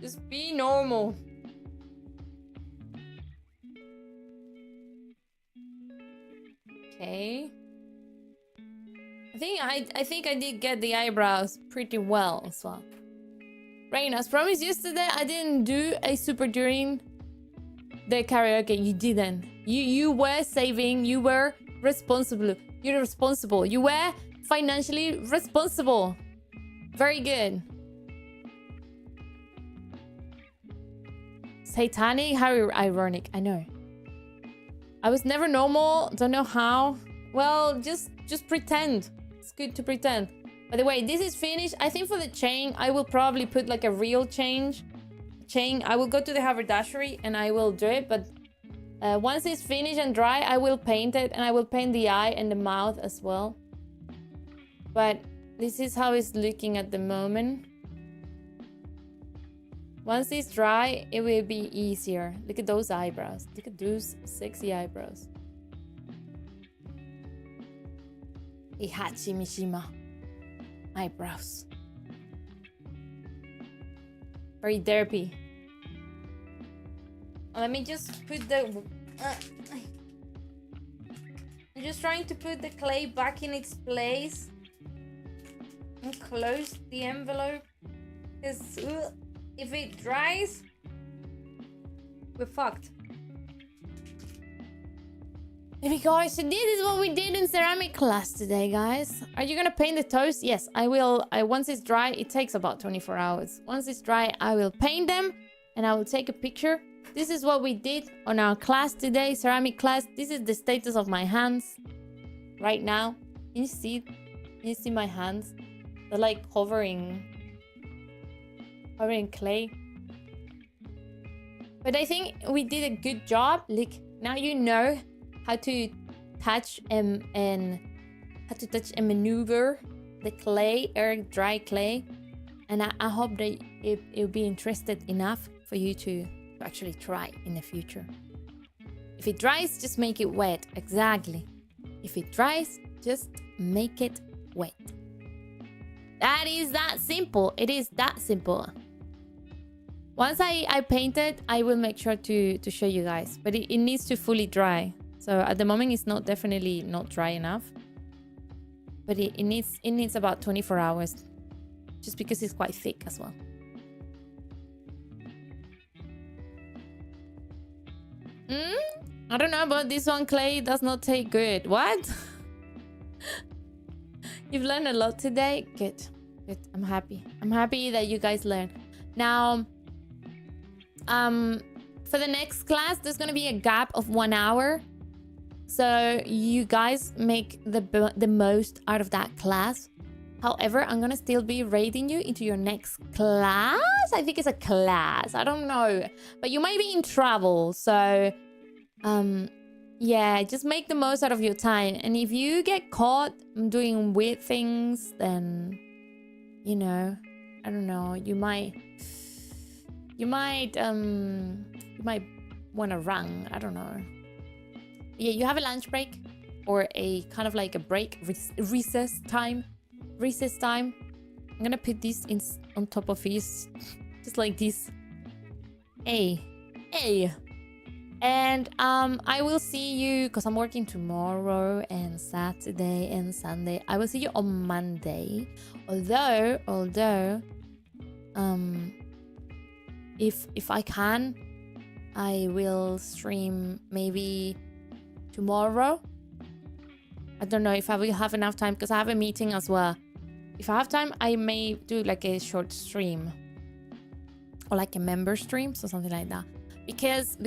Just be normal. Okay. I think I did get the eyebrows pretty well as well. Reina, as promised yesterday, I didn't do a super during the karaoke. You didn't. You were saving. You were responsible. You're responsible. You were financially responsible. Very good. Satanic? How ironic. I know. I was never normal. Don't know how. Well, just pretend. It's good to pretend. By the way, this is finished. I think for the chain, I will probably put like a real chain. I will go to the haberdashery and I will do it. But once it's finished and dry, I will paint it. And I will paint the eye and the mouth as well. But this is how it's looking at the moment. Once it's dry, it will be easier. Look at those eyebrows. Look at those sexy eyebrows. Ihachi Mishima. Eyebrows. Very derpy. Let me just put the... I'm just trying to put the clay back in its place. And close the envelope. Because if it dries, we're fucked. There we go. So this is what we did in ceramic class today, guys. Are you gonna paint the toes? Yes, I will. Once it's dry, it takes about 24 hours. Once it's dry, I will paint them and I will take a picture. This is what we did on our class today, ceramic class. This is the status of my hands right now. Can you see? Can you see my hands? They're like hovering clay. But I think we did a good job. Look, now you know how to touch and maneuver the clay, dry clay. And I hope that it'll be interested enough for you to actually try in the future. If it dries, just make it wet. Exactly. If it dries, just make it wet. That is that simple. It is that simple. Once I paint it, I will make sure to show you guys. But it needs to fully dry. So at the moment, it's definitely not dry enough. But it needs about 24 hours. Just because it's quite thick as well. I don't know, but this one clay does not take good. What? You've learned a lot today. Good. Good. I'm happy. I'm happy that you guys learned. Now, for the next class, there's going to be a gap of 1 hour. So you guys make the most out of that class. However, I'm going to still be rating you into your next class. I think it's a class. I don't know. But you might be in trouble. So, yeah, just make the most out of your time. And if you get caught doing weird things, then, you know, I don't know. You might want to run. I don't know. Yeah, you have a lunch break or a kind of like a break, recess time. I'm gonna put this on top of this, just like this. Hey. And I will see you because I'm working tomorrow and Saturday and Sunday. I will see you on Monday. Although, if I can, I will stream maybe tomorrow I don't know if I will have enough time because I have a meeting as well. If I have time, I may do like a short stream or like a member stream, so something like that. Because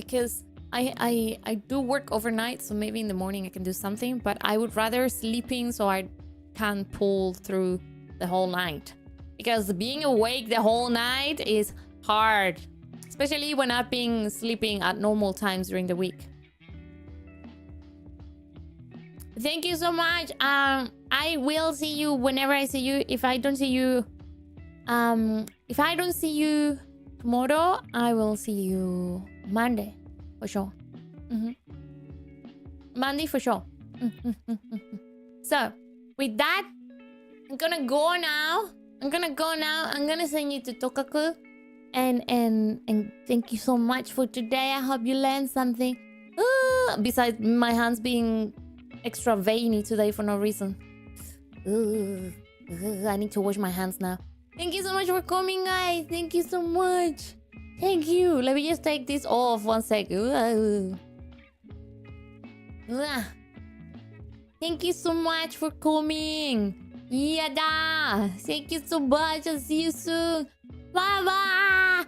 I do work overnight, so maybe in the morning I can do something, but I would rather sleeping so I can pull through the whole night. Because being awake the whole night is hard, especially when I've been sleeping at normal times during the week. Thank you so much. I will see you whenever I see you. If I don't see you tomorrow, I will see you Monday for sure. Monday for sure. So with that, I'm gonna go now. I'm gonna send you to Tokaku. And thank you so much for today. I hope you learned something. Besides my hands being extra veiny today for no reason. I need to wash my hands now. Thank you so much for coming, guys. Thank you so much. Thank you. Let me just take this off 1 sec. Thank you so much for coming. Yada. Thank you so much. I'll see you soon. Bye bye.